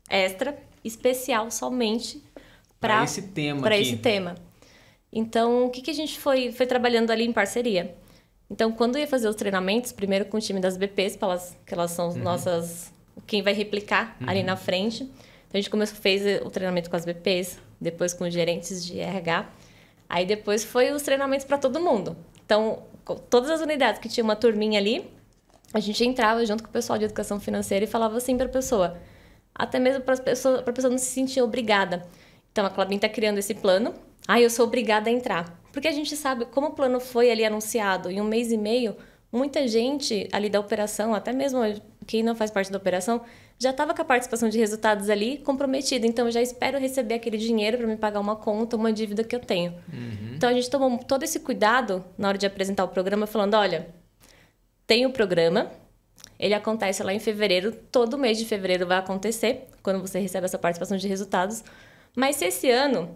extra, especial, somente para esse tema. Então, o que a gente foi trabalhando ali em parceria? Então, quando ia fazer os treinamentos, primeiro com o time das BPs, que elas são as nossas... Quem vai replicar ali na frente. Então, a gente fez o treinamento com as BPs, depois com os gerentes de RH. Aí, depois foi os treinamentos para todo mundo. Então, todas as unidades que tinha uma turminha ali, a gente entrava junto com o pessoal de educação financeira e falava assim para a pessoa. Até mesmo para a pessoa não se sentir obrigada. Então, a Klabin está criando esse plano. Eu sou obrigada a entrar. Porque a gente sabe como o plano foi ali anunciado em 1 mês e meio, muita gente ali da operação, até mesmo quem não faz parte da operação, já estava com a participação de resultados ali comprometida. Então, eu já espero receber aquele dinheiro para me pagar uma conta, uma dívida que eu tenho. Então, a gente tomou todo esse cuidado na hora de apresentar o programa, falando, olha, tem o programa, ele acontece lá em fevereiro, todo mês de fevereiro vai acontecer, quando você recebe essa participação de resultados. Mas se esse ano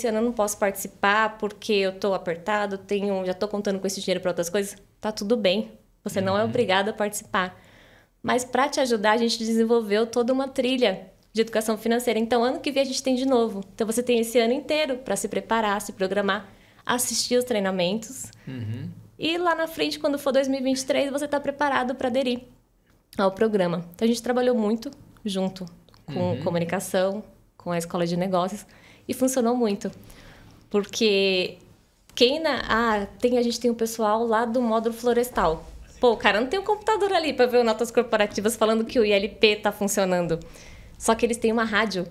eu não posso participar porque eu estou apertado, já estou contando com esse dinheiro para outras coisas, tá tudo bem. Você não é obrigado a participar. Mas para te ajudar, a gente desenvolveu toda uma trilha de educação financeira. Então, ano que vem a gente tem de novo. Então, você tem esse ano inteiro para se preparar, se programar, assistir os treinamentos. E lá na frente, quando for 2023, você está preparado para aderir ao programa. Então, a gente trabalhou muito junto com comunicação, com a escola de negócios. E funcionou muito. Porque a gente tem um pessoal lá do módulo florestal. Pô, o cara não tem um computador ali para ver notas corporativas falando que o ILP está funcionando. Só que eles têm uma rádio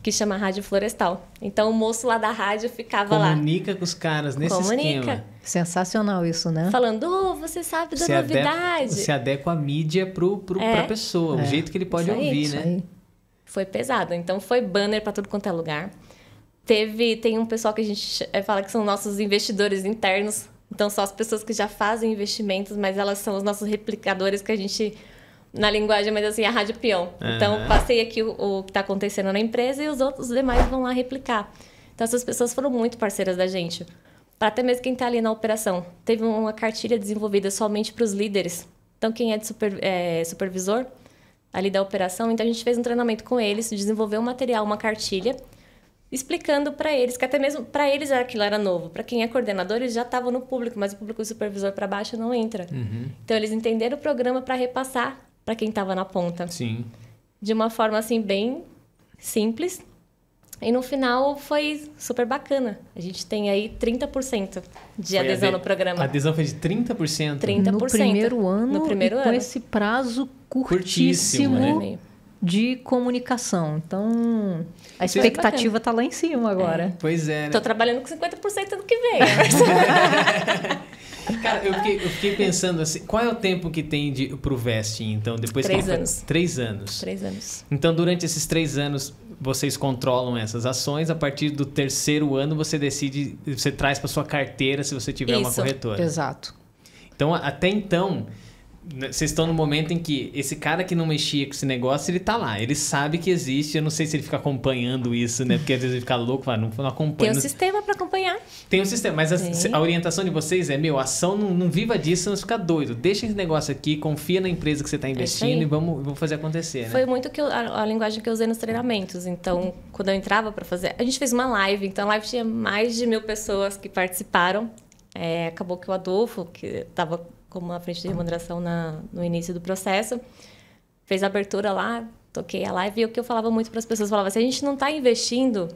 que chama Rádio Florestal. Então, o moço lá da rádio ficava lá. Comunica com os caras nesse esquema. Sensacional isso, né? Falando, você sabe da novidade. Você adequa a mídia pra pessoa, o jeito que ele pode ouvir, né? Aí. Foi pesado. Então, foi banner para tudo quanto é lugar. Tem um pessoal que a gente fala que são nossos investidores internos. Então, são as pessoas que já fazem investimentos, mas elas são os nossos replicadores que a gente, na linguagem, mas assim, a rádio peão. Então, passei aqui o que está acontecendo na empresa e os demais vão lá replicar. Então, essas pessoas foram muito parceiras da gente. Para até mesmo quem está ali na operação. Teve uma cartilha desenvolvida somente para os líderes. Então, quem é de supervisor ali da operação, então a gente fez um treinamento com eles, desenvolveu um material, uma cartilha, explicando para eles, que até mesmo para eles aquilo era novo. Para quem é coordenador, eles já estavam no público, mas o público supervisor para baixo não entra. Então, eles entenderam o programa para repassar para quem estava na ponta. Sim. De uma forma, assim, bem simples. E no final foi super bacana. A gente tem aí 30% de adesão no programa. A adesão foi de 30%? 30%. No primeiro ano, com esse prazo curtíssimo né? de comunicação. Então, a expectativa está lá em cima agora. Pois é. Estou trabalhando com 50% do que vem. Cara, eu fiquei pensando assim, qual é o tempo que tem pro vesting, então? Depois 3 anos. 3 anos. 3 anos. Então, durante esses 3 anos, vocês controlam essas ações. A partir do 3º ano, você decide, você traz para sua carteira se você tiver uma corretora. Exato. Então, até então, vocês estão no momento em que esse cara que não mexia com esse negócio, ele tá lá. Ele sabe que existe. Eu não sei se ele fica acompanhando isso, né? Porque às vezes ele fica louco, fala, não acompanha. Tem um sistema para acompanhar. Tem um sistema, mas a orientação de vocês é, a ação não viva disso, senão você fica doido. Deixa esse negócio aqui, confia na empresa que você está investindo e vamos fazer acontecer, né? Foi muito a linguagem que eu usei nos treinamentos. Então, quando eu entrava para fazer... A gente fez uma live, então a live tinha mais de 1.000 pessoas que participaram. Acabou que o Adolfo, que estava como a frente de remuneração no início do processo, fez a abertura lá, toquei a live, e o que eu falava muito para as pessoas, falava, se a gente não está investindo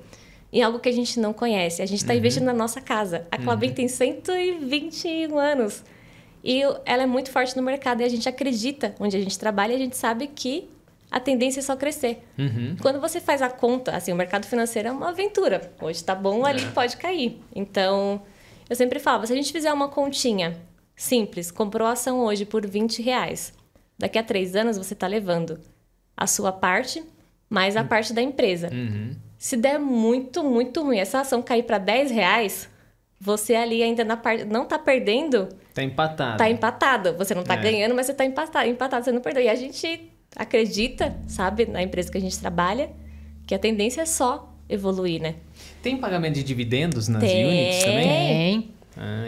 em algo que a gente não conhece, a gente está investindo na nossa casa. A Klabin tem 121 anos e ela é muito forte no mercado e a gente acredita onde a gente trabalha e a gente sabe que a tendência é só crescer. Quando você faz a conta, assim, o mercado financeiro é uma aventura. Hoje está bom, ali pode cair. Então, eu sempre falava, se a gente fizer uma continha simples, comprou a ação hoje por R$20. Daqui a 3 anos você está levando a sua parte mais a parte da empresa. Se der muito, muito ruim, essa ação cair para R$10, você ali ainda na parte não está perdendo. Está empatado. Está empatado. Você não está ganhando, mas você está empatado, você não perdeu. E a gente acredita, sabe, na empresa que a gente trabalha, que a tendência é só evoluir, né? Tem pagamento de dividendos nas units também? Tem.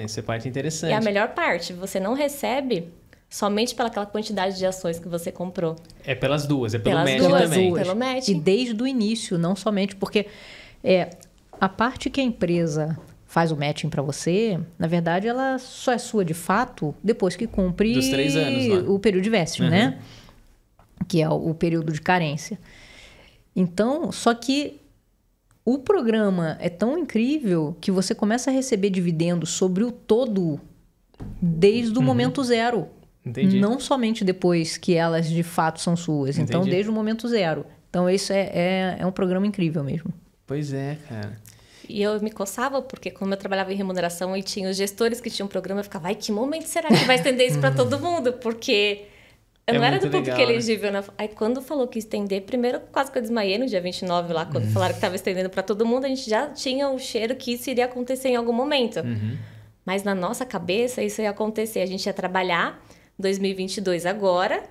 Essa é parte interessante. E a melhor parte, você não recebe somente pelaquela quantidade de ações que você comprou. É pelas duas, é pelo match também. Pelo match. E desde o início, não somente porque a parte que a empresa faz o matching para você, na verdade, ela só é sua de fato depois que cumpre dos 3 anos, lá. O período de vesting, né? Que é o período de carência. Então, só que o programa é tão incrível que você começa a receber dividendos sobre o todo desde o momento zero. Entendi. Não somente depois que elas de fato são suas. Entendi. Então, desde o momento zero. Então, isso é um programa incrível mesmo. Pois é, cara. E eu me coçava, porque como eu trabalhava em remuneração e tinha os gestores que tinham um programa, eu ficava, ai, que momento será que vai estender isso para todo mundo? Porque eu não era do público legal, elegível, né? Aí quando falou que estender, primeiro quase que eu desmaiei no dia 29 lá, quando falaram que estava estendendo para todo mundo, a gente já tinha o cheiro que isso iria acontecer em algum momento. Mas na nossa cabeça isso ia acontecer, a gente ia trabalhar 2022 agora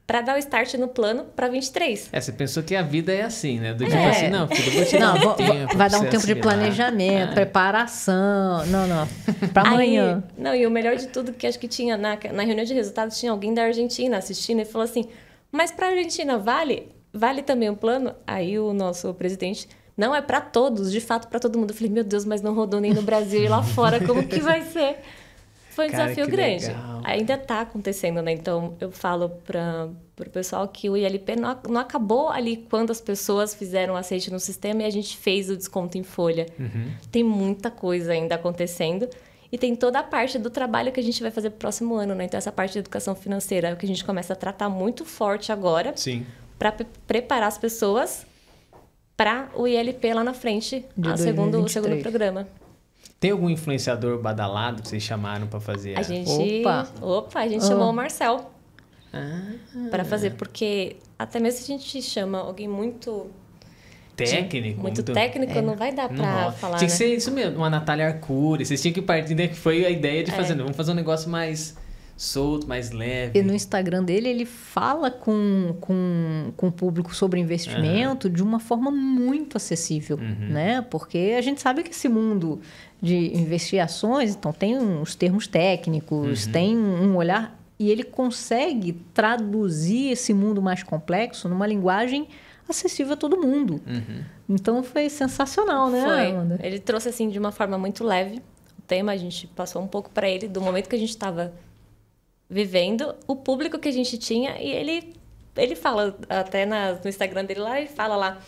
para dar o start no plano para 23. Você pensou que a vida é assim, né? Do tipo assim, não, filho, vou te dar um tempo. Vai dar um tempo de planejamento, preparação. Não. Para amanhã. Não, e o melhor de tudo, que acho que tinha na reunião de resultados, tinha alguém da Argentina assistindo e falou assim, mas para a Argentina vale também o plano? Aí o nosso presidente, não, é para todos, de fato para todo mundo. Eu falei, meu Deus, mas não rodou nem no Brasil e lá fora, como que vai ser? Foi um desafio grande. Legal. Ainda está acontecendo, né? Então, eu falo para o pessoal que o ILP não acabou ali quando as pessoas fizeram o aceite no sistema e a gente fez o desconto em folha. Tem muita coisa ainda acontecendo. E tem toda a parte do trabalho que a gente vai fazer para o próximo ano, né? Então, essa parte de educação financeira é o que a gente começa a tratar muito forte agora. Sim. Para preparar as pessoas para o ILP lá na frente, o segundo programa. Tem algum influenciador badalado que vocês chamaram para fazer? A gente chamou o Marcel para fazer, porque até mesmo se a gente chama alguém muito técnico, muito técnico, não vai dar para falar. Tinha que ser isso mesmo, uma Natália Arcuri. Vocês tinham que partir, né, que foi a ideia de fazer, vamos fazer um negócio mais solto, mais leve. E no Instagram dele, ele fala com o público sobre investimento de uma forma muito acessível, né? Porque a gente sabe que esse mundo de investir em ações, então tem uns termos técnicos, tem um olhar, e ele consegue traduzir esse mundo mais complexo numa linguagem acessível a todo mundo. Então foi sensacional, né, Amanda? Ele trouxe assim de uma forma muito leve o tema, a gente passou um pouco para ele do momento que a gente estava vivendo, o público que a gente tinha, e ele fala até no Instagram dele lá, ele fala lá,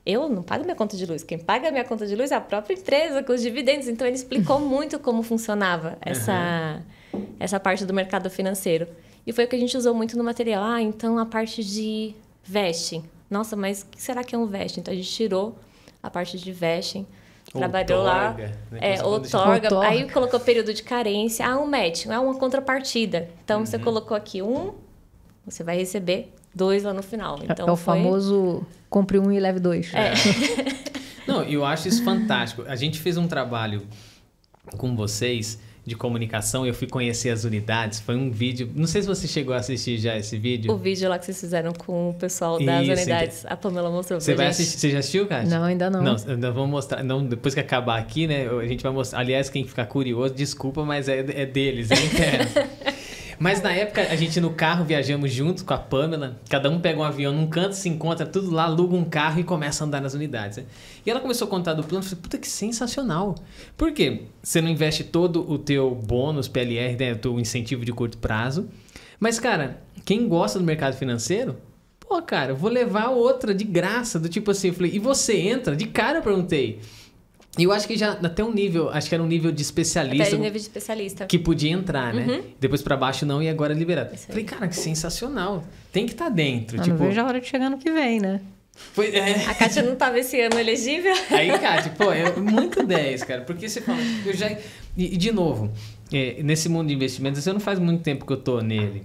eu não pago minha conta de luz, quem paga minha conta de luz é a própria empresa com os dividendos. Então ele explicou muito como funcionava essa parte do mercado financeiro, e foi o que a gente usou muito no material. Então a parte de vesting, nossa, mas o que será que é um vesting? Então a gente tirou a parte de vesting, trabalhou lá, outorga, aí colocou período de carência, um match, uma contrapartida. Então, você colocou aqui você vai receber 2 lá no final. Então, é o famoso compre 1 e leve 2. Não, eu acho isso fantástico. A gente fez um trabalho com vocês de comunicação, eu fui conhecer as unidades. Foi um vídeo... Não sei se você chegou a assistir já esse vídeo. O vídeo lá que vocês fizeram com o pessoal das unidades. A Pamela mostrou pra você vai gente. assistir? Você já assistiu, Kátia? Não, ainda não. Não, ainda vamos mostrar. Não, depois que acabar aqui, né? A gente vai mostrar. Aliás, quem ficar curioso, desculpa, mas é deles, é interno. Mas na época, a gente no carro viajamos juntos com a Pamela. Cada um pega um avião num canto, se encontra tudo lá, aluga um carro e começa a andar nas unidades. Né? E ela começou a contar do plano. Eu falei, puta, que sensacional. Por quê? Você não investe todo o teu bônus, PLR, né? O teu incentivo de curto prazo. Mas, cara, quem gosta do mercado financeiro... Pô, cara, eu vou levar outra de graça. Do tipo assim, eu falei, e você entra? De cara eu perguntei. E eu acho que já até um nível, acho que era um nível de especialista. Até nível de especialista. Que podia entrar, né? Uhum. Depois pra baixo não, e agora liberado. Falei, cara, que sensacional. Tem que estar dentro. Eu tipo... não vejo a hora de chegar no que vem, né? Foi, A Kátia não tava esse ano elegível. Aí, Kátia, pô, é muito 10, cara. Porque você fala, eu já... E de novo, nesse mundo de investimentos, eu não faz muito tempo que eu tô nele.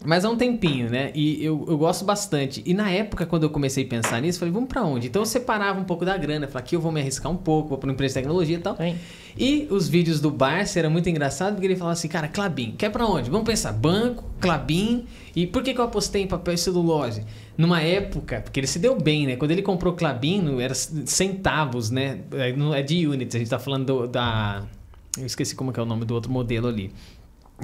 Mas há um tempinho, né? E eu gosto bastante. E na época, quando eu comecei a pensar nisso, eu falei, vamos pra onde? Então eu separava um pouco da grana. Falei, aqui eu vou me arriscar um pouco, vou pra uma empresa de tecnologia e tal. Sim. E os vídeos do Barça era muito engraçado, porque ele falava assim, cara, Klabin, quer pra onde? Vamos pensar, banco, Klabin. E por que eu apostei em papel e celulose? Numa época, porque ele se deu bem, né? Quando ele comprou Klabin, era centavos, né? Não é de units, a gente tá falando da... Eu esqueci como que é o nome do outro modelo ali.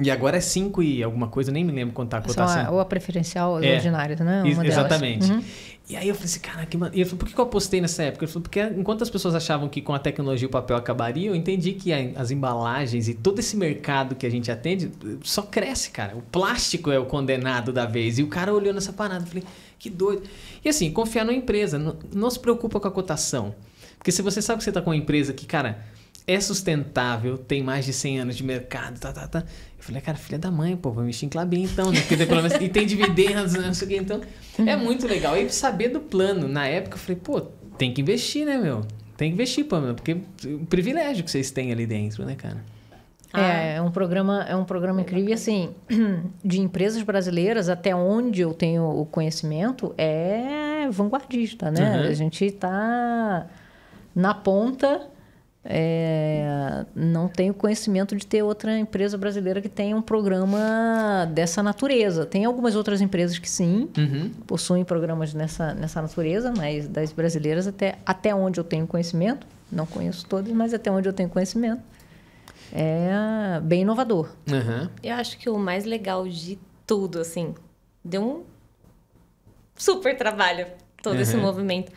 E agora é 5 e alguma coisa, nem me lembro quanto tá a cotação. Ou a preferencial, as ordinárias, né? Uma exatamente. Uhum. E aí eu falei assim, cara, que mano. E eu falei, por que eu apostei nessa época? Ele falou, porque enquanto as pessoas achavam que com a tecnologia o papel acabaria, eu entendi que as embalagens e todo esse mercado que a gente atende só cresce, cara. O plástico é o condenado da vez. E o cara olhou nessa parada, eu falei, que doido. E assim, confiar numa empresa, não se preocupa com a cotação. Porque se você sabe que você tá com uma empresa que, cara, é sustentável, tem mais de 100 anos de mercado, Eu falei, cara, filha da mãe, pô, vou investir em Klabin então, né? Porque pelo menos, e tem dividendos, né? Não sei o que, então é muito legal. E saber do plano, na época eu falei, pô, tem que investir, né, meu? Tem que investir, Pamela, porque o privilégio que vocês têm ali dentro, né, cara? É um programa incrível, e assim, de empresas brasileiras, até onde eu tenho o conhecimento, é vanguardista, né? Uhum. A gente está na ponta... não tenho conhecimento de ter outra empresa brasileira que tenha um programa dessa natureza. Tem algumas outras empresas que sim, possuem programas nessa natureza, mas das brasileiras até onde eu tenho conhecimento, não conheço todas, mas até onde eu tenho conhecimento, é bem inovador. Uhum. Eu acho que o mais legal de tudo, assim, deu um super trabalho todo esse movimento.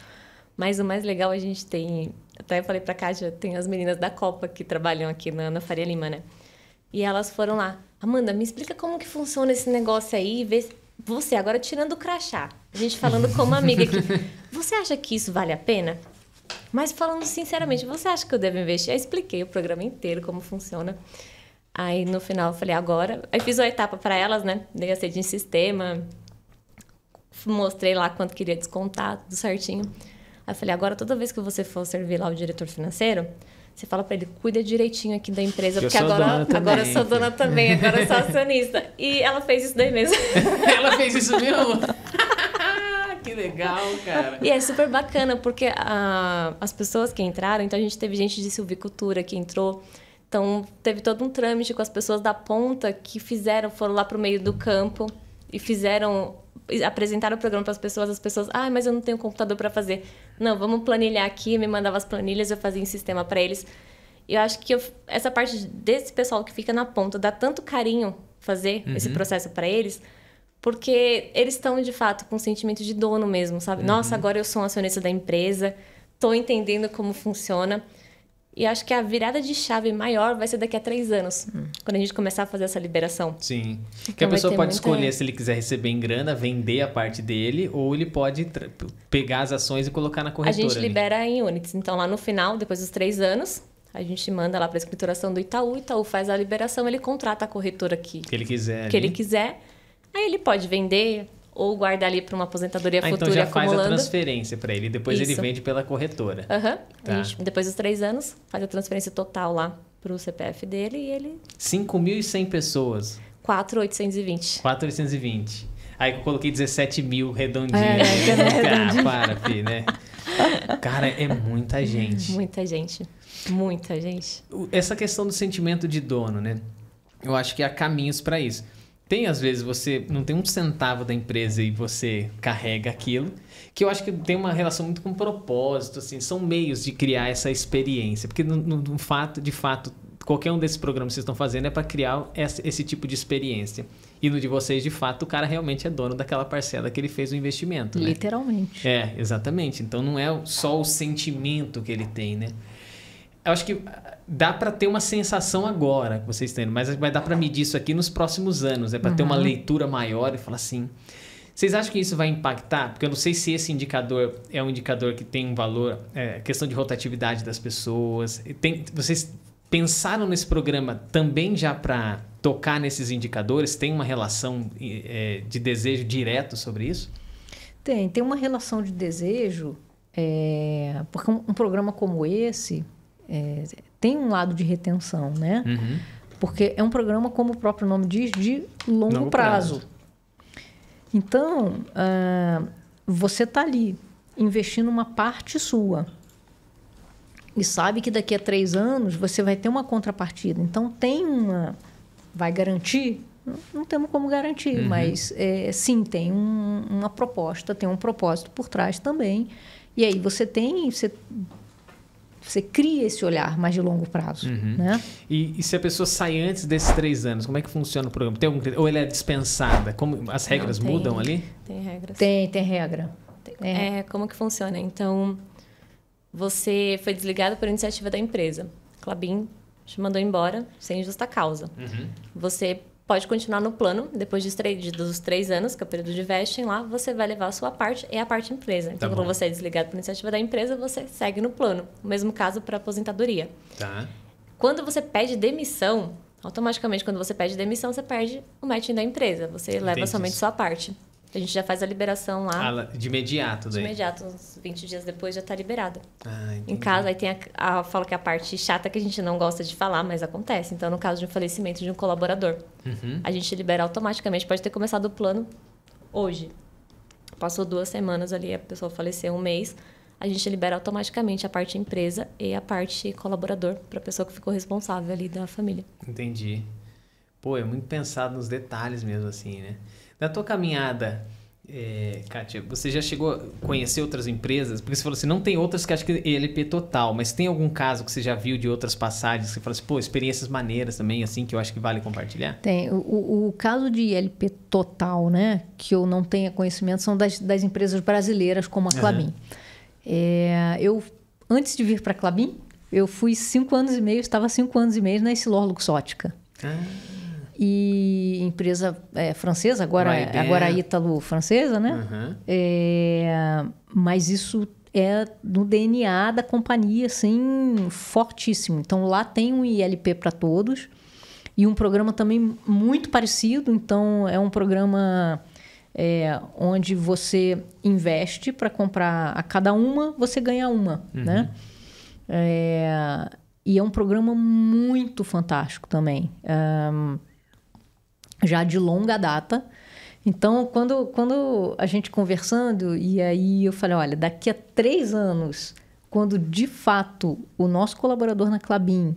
Mas o mais legal a gente tem... Até eu falei pra Kátia, tem as meninas da Copa que trabalham aqui na Faria Lima, né? E elas foram lá. Amanda, me explica como que funciona esse negócio aí. Vê você, agora tirando o crachá. A gente falando como amiga aqui. Você acha que isso vale a pena? Mas falando sinceramente, você acha que eu devo investir? Aí expliquei o programa inteiro, como funciona. Aí no final eu falei, agora... Aí fiz uma etapa para elas, né? Dei a sede em sistema. Mostrei lá quanto queria descontar, tudo certinho. Aí eu falei, agora toda vez que você for servir lá o diretor financeiro, você fala pra ele, cuida direitinho aqui da empresa, porque agora eu sou dona também, agora eu sou acionista. E ela fez isso daí mesmo. Ela fez isso mesmo? Que legal, cara. E é super bacana, porque as pessoas que entraram, então a gente teve gente de silvicultura que entrou, então teve todo um trâmite com as pessoas da ponta que foram lá pro meio do campo e apresentaram o programa para as pessoas, mas eu não tenho computador para fazer. Não, vamos planilhar aqui, me mandava as planilhas, eu fazia um sistema para eles. E eu acho que essa parte desse pessoal que fica na ponta, dá tanto carinho fazer esse processo para eles, porque eles estão, de fato, com um sentimento de dono mesmo, sabe? Nossa, agora eu sou um acionista da empresa, estou entendendo como funciona. E acho que a virada de chave maior vai ser daqui a 3 anos, quando a gente começar a fazer essa liberação. Sim. Então que a pessoa pode escolher se ele quiser receber em grana, vender a parte dele, ou ele pode pegar as ações e colocar na corretora. A gente libera em units. Então, lá no final, depois dos 3 anos, a gente manda lá para a escrituração do Itaú. O Itaú faz a liberação, ele contrata a corretora que ele quiser. Aí ele pode vender ou guardar ali para uma aposentadoria futura então já acumulando. faz a transferência para ele, depois ele vende pela corretora. Tá. A gente, depois dos 3 anos, faz a transferência total lá para o CPF dele e ele... 5.100 pessoas. 4.820. 4.820. Aí eu coloquei 17 mil redondinho. Redondinho. Para, filho, né? Cara, é muita gente. Muita gente. Muita gente. Essa questão do sentimento de dono, né? Eu acho que há caminhos para isso. Tem, às vezes, você não tem um centavo da empresa e você carrega aquilo, que eu acho que tem uma relação muito com propósito, assim, são meios de criar essa experiência. Porque, de fato, qualquer um desses programas que vocês estão fazendo é para criar esse tipo de experiência. E no de vocês, de fato, o cara realmente é dono daquela parcela que ele fez o investimento, né? Literalmente. É, exatamente. Então, não é só o sentimento que ele tem, né? Eu acho que dá para ter uma sensação agora que vocês têm, mas vai dar para medir isso aqui nos próximos anos. É para ter uma leitura maior e falar assim... Vocês acham que isso vai impactar? Porque eu não sei se esse indicador é um indicador que tem um valor... questão de rotatividade das pessoas. Vocês pensaram nesse programa também já para tocar nesses indicadores? Tem uma relação de desejo direto sobre isso? Tem uma relação de desejo, porque um programa como esse... tem um lado de retenção, né? Uhum. Porque é um programa, como o próprio nome diz, de longo prazo. Então, você está ali investindo uma parte sua e sabe que daqui a 3 anos você vai ter uma contrapartida. Então, vai garantir? Não temos como garantir, mas sim, tem uma proposta, tem um propósito por trás também. E aí você cria esse olhar mais de longo prazo, né? E se a pessoa sai antes desses 3 anos, como é que funciona o programa? Ou ele é dispensada? Como as regras mudam ali? Tem regras. Tem regra. Como que funciona? Então, você foi desligado por iniciativa da empresa. Klabin te mandou embora sem justa causa. Você pode continuar no plano, depois dos 3 anos, que é o período de vesting lá, você vai levar a sua parte e a parte empresa. Então, quando você é desligado por iniciativa da empresa, você segue no plano. O mesmo caso para aposentadoria. Tá. Quando você pede demissão, automaticamente, quando você pede demissão, você perde o matching da empresa. Você leva somente sua parte. A gente já faz a liberação lá. De imediato, daí? De imediato, uns 20 dias depois já está liberada. Entendi. Em caso, aí tem falo que é a parte chata que a gente não gosta de falar, mas acontece. Então, no caso de um falecimento de um colaborador, a gente libera automaticamente. Pode ter começado o plano hoje. Passou 2 semanas ali, a pessoa faleceu 1 mês. A gente libera automaticamente a parte empresa e a parte colaborador para a pessoa que ficou responsável ali da família. Entendi. Pô, é muito pensado nos detalhes mesmo assim, né? Na tua caminhada, Kátia, você já chegou a conhecer outras empresas? Porque você falou assim, não tem outras que acho que é ELP total, mas tem algum caso que você já viu de outras passagens que você falou assim, pô, experiências maneiras também, assim, que eu acho que vale compartilhar? Tem. O caso de ELP total, né, que eu não tenha conhecimento, são das empresas brasileiras como a Klabin. Eu, antes de vir para a Klabin, eu fui 5 anos e meio, estava 5 anos e meio na Essilor-Luxottica. E empresa francesa, agora ítalo-francesa, né? Mas isso é no DNA da companhia, assim, fortíssimo. Então, lá tem um ILP para todos e um programa também muito parecido. Então, é um programa onde você investe para comprar a cada uma, você ganha uma, né? E é um programa muito fantástico também. Já de longa data. Então, quando a gente conversando, e aí eu falei, olha, daqui a 3 anos, quando de fato o nosso colaborador na Klabin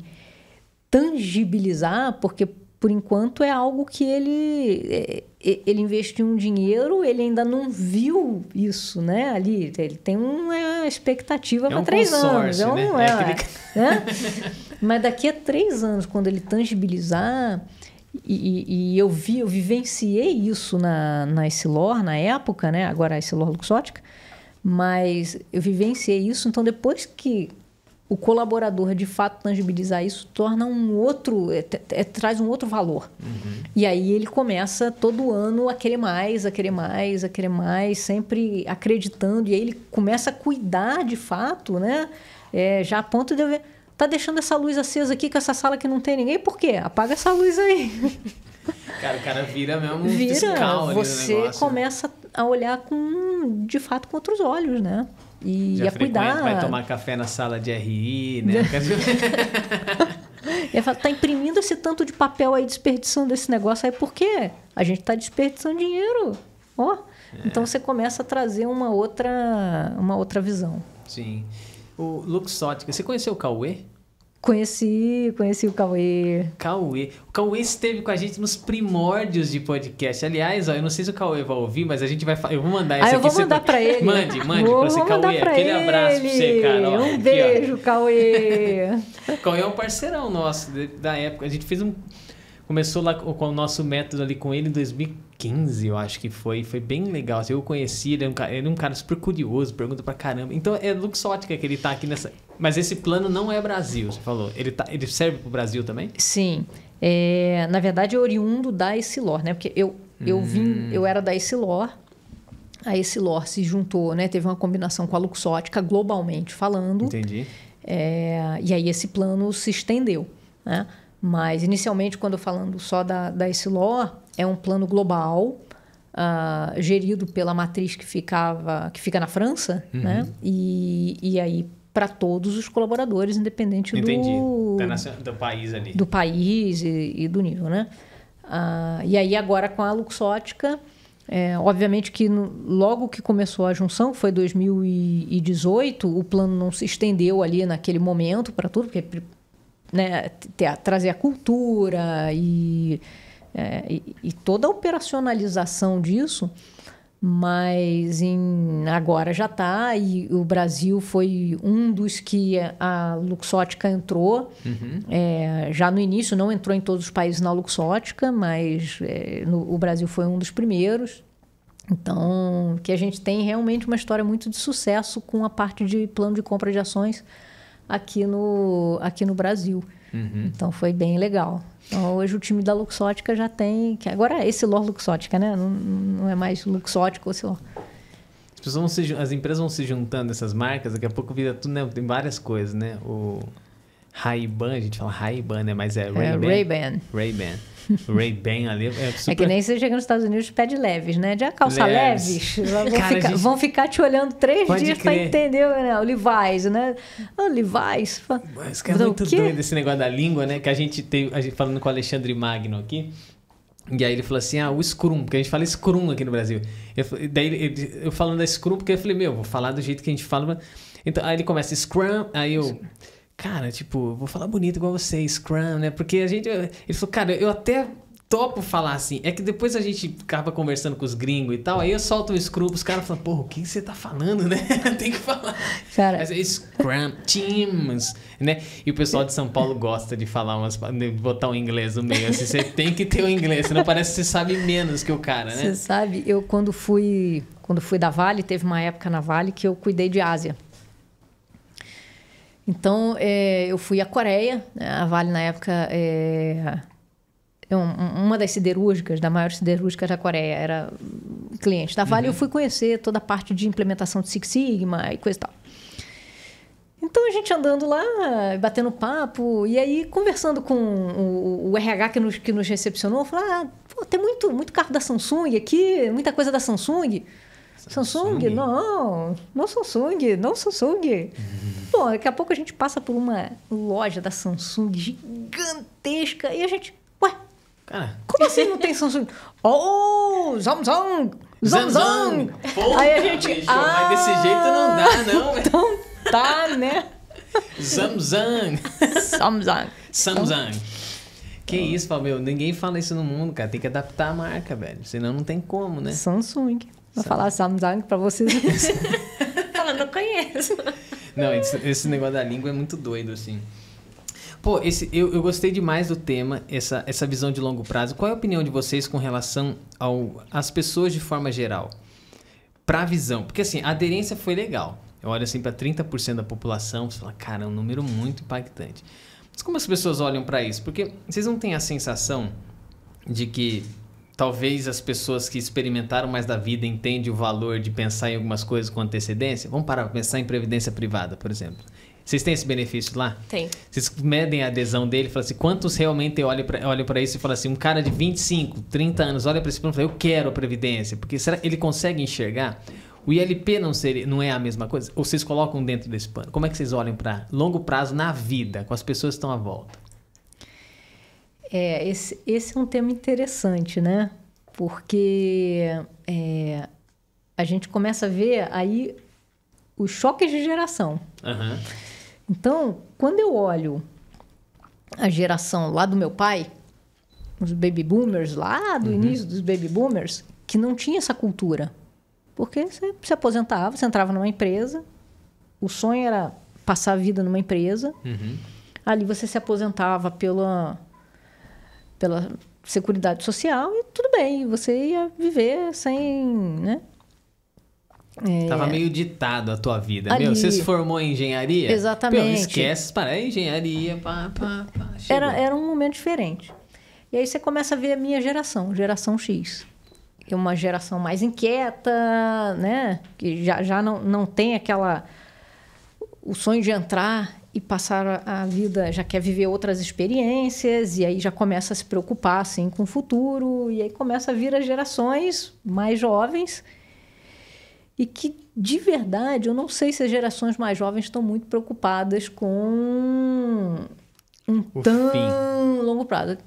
tangibilizar, porque por enquanto é algo que ele investiu um dinheiro, ele ainda não viu isso, né? Ali, ele tem uma expectativa para 3 anos. Né? Mas daqui a 3 anos, quando ele tangibilizar... E eu vivenciei isso na Essilor, na época, né? Agora a Essilor-Luxottica, mas eu vivenciei isso. Então, depois que o colaborador de fato tangibilizar isso, torna traz um outro valor. E aí ele começa todo ano a querer mais, sempre acreditando. E aí ele começa a cuidar de fato, né? Já a ponto de eu ver... Tá deixando essa luz acesa aqui com essa sala que não tem ninguém? Por quê? Apaga essa luz aí. Cara, o cara vira mesmo um fiscal ali no você negócio, começa a olhar de fato com outros olhos, né? E a cuidar. Vai tomar café na sala de RI, né? Ele fala, tá imprimindo esse tanto de papel aí, desperdiçando esse negócio aí, por quê? A gente tá desperdiçando dinheiro. Então você começa a trazer uma outra visão. Sim. O Luxótica, você conheceu o Cauê? Conheci o Cauê. O Cauê esteve com a gente nos primórdios de podcast. Aliás, ó, eu não sei se o Cauê vai ouvir, mas a gente vai... Eu vou mandar esse aqui. Eu vou mandar pra ele. Mande pra você, Cauê. Aquele abraço pra você, cara. Ó, um beijo, aqui, Cauê. O Cauê é um parceirão nosso da época. A gente fez começou lá com o nosso método ali com ele em 2015, eu acho que foi. Foi bem legal. Eu o conheci, ele é um cara super curioso, pergunta pra caramba. Então é Luxótica que ele tá aqui nessa... Mas esse plano não é Brasil, você falou. Ele serve pro Brasil também? Sim. Na verdade, é oriundo da Essilor, né? Porque eu era da Essilor. A Essilor se juntou, né? Teve uma combinação com a Luxótica, globalmente falando. Entendi. E aí esse plano se estendeu, né? Mas, inicialmente, quando falando só da Essilor, é um plano global, gerido pela matriz que fica na França, né? E aí, para todos os colaboradores, independente do país ali. Do país e do nível, né? E aí, agora, com a Luxótica, obviamente que logo que começou a junção, foi 2018, o plano não se estendeu ali naquele momento para tudo, porque... Né, trazer a cultura e toda a operacionalização disso, mas agora já está, e o Brasil foi um dos que a Luxótica entrou. Já no início não entrou em todos os países na Luxótica, mas o Brasil foi um dos primeiros. Então, que a gente tem realmente uma história muito de sucesso com a parte de plano de compra de ações aqui no Brasil. Então foi bem legal. Então, hoje o time da Luxótica já tem... Agora é Essilor Luxótica, né? Não é mais Luxótica ou Essilor. As empresas vão se juntando, essas marcas, daqui a pouco vira tudo, né? Tem várias coisas, né? O Ray-Ban, a gente fala Ray-Ban, né? Mas é Ray-Ban. Ray-Ban. O Ray-Ban ali é super... É que nem você chega nos Estados Unidos e pede leves, né? Já calça leves. Vão ficar te olhando 3 dias para entender, né? O Levi's, né? O Levi's. Mas que é muito doido esse negócio da língua, né? Que a gente falando com o Alexandre Magno aqui. E aí ele falou assim, o Scrum, porque a gente fala Scrum aqui no Brasil. Eu falando da Scrum, porque eu falei, vou falar do jeito que a gente fala. Então, aí ele começa Scrum, aí eu... Cara, tipo, vou falar bonito igual você, Scrum, né? Porque ele falou, cara, eu até topo falar assim. É que depois a gente acaba conversando com os gringos e tal, aí eu solto o Scrum, os caras falam, porra, o que você tá falando, né? Tem que falar. Cara... Mas é Scrum, Teams, né? E o pessoal de São Paulo gosta de falar botar um inglês no meio. Assim, você tem que ter o inglês, senão parece que você sabe menos que o cara, né? Você sabe, eu quando fui da Vale, teve uma época na Vale que eu cuidei de Ásia. Então, eu fui à Coreia, né? A Vale, na época, uma das siderúrgicas, da maior siderúrgica da Coreia, era cliente da Vale. Eu fui conhecer toda a parte de implementação de Six Sigma e coisa e tal. Então, a gente andando lá, batendo papo, e aí, conversando com o RH que nos recepcionou, falou, tem muito carro da Samsung aqui, muita coisa da Samsung. Samsung? Não Samsung. Bom, daqui a pouco a gente passa por uma loja da Samsung gigantesca e a gente... Como assim não tem Samsung? Samsung! Porra, aí a gente... Bicho, mas desse jeito não dá, não. Então tá, né? Samsung. Que isso, Fábio? Ninguém fala isso no mundo, cara. Tem que adaptar a marca, velho. Senão não tem como, né? Samsung. Vou falar Samsung pra vocês. Fala, não conheço. Não, esse negócio da língua é muito doido, assim. Pô, eu gostei demais do tema, essa visão de longo prazo. Qual é a opinião de vocês com relação às pessoas de forma geral? Pra visão. Porque, assim, a aderência foi legal. Eu olho, assim, pra 30% da população, você fala, cara, é um número muito impactante. Mas como as pessoas olham pra isso? Porque vocês não têm a sensação de que talvez as pessoas que experimentaram mais da vida entendem o valor de pensar em algumas coisas com antecedência? Vamos parar para pensar em previdência privada, por exemplo. Vocês têm esse benefício lá? Tem. Vocês medem a adesão dele e falam assim, quantos realmente olham para isso e falam assim, um cara de 25, 30 anos olha para esse plano e fala, eu quero a previdência. Porque será que ele consegue enxergar? O ILP não é a mesma coisa? Ou vocês colocam dentro desse plano? Como é que vocês olham para longo prazo na vida, com as pessoas que estão à volta? Esse é um tema interessante, né? Porque a gente começa a ver aí os choques de geração. Aham. Então, quando eu olho a geração lá do meu pai, os baby boomers, lá do início dos baby boomers, que não tinha essa cultura. Porque você se aposentava, você entrava numa empresa, o sonho era passar a vida numa empresa, ali você se aposentava pela Seguridade Social e tudo bem, você ia viver sem, né? Tava meio ditado a tua vida. Ali. Meu, você se formou em engenharia? Exatamente. Meu, esquece, é engenharia, chegou. Era um momento diferente. E aí você começa a ver a minha geração X. Que é uma geração mais inquieta, né? Que já não tem o sonho de entrar e passar a vida, já quer viver outras experiências, e aí já começa a se preocupar assim, com o futuro, e aí começa a vir as gerações mais jovens, e que, de verdade, eu não sei se as gerações mais jovens estão muito preocupadas com tão longo prazo.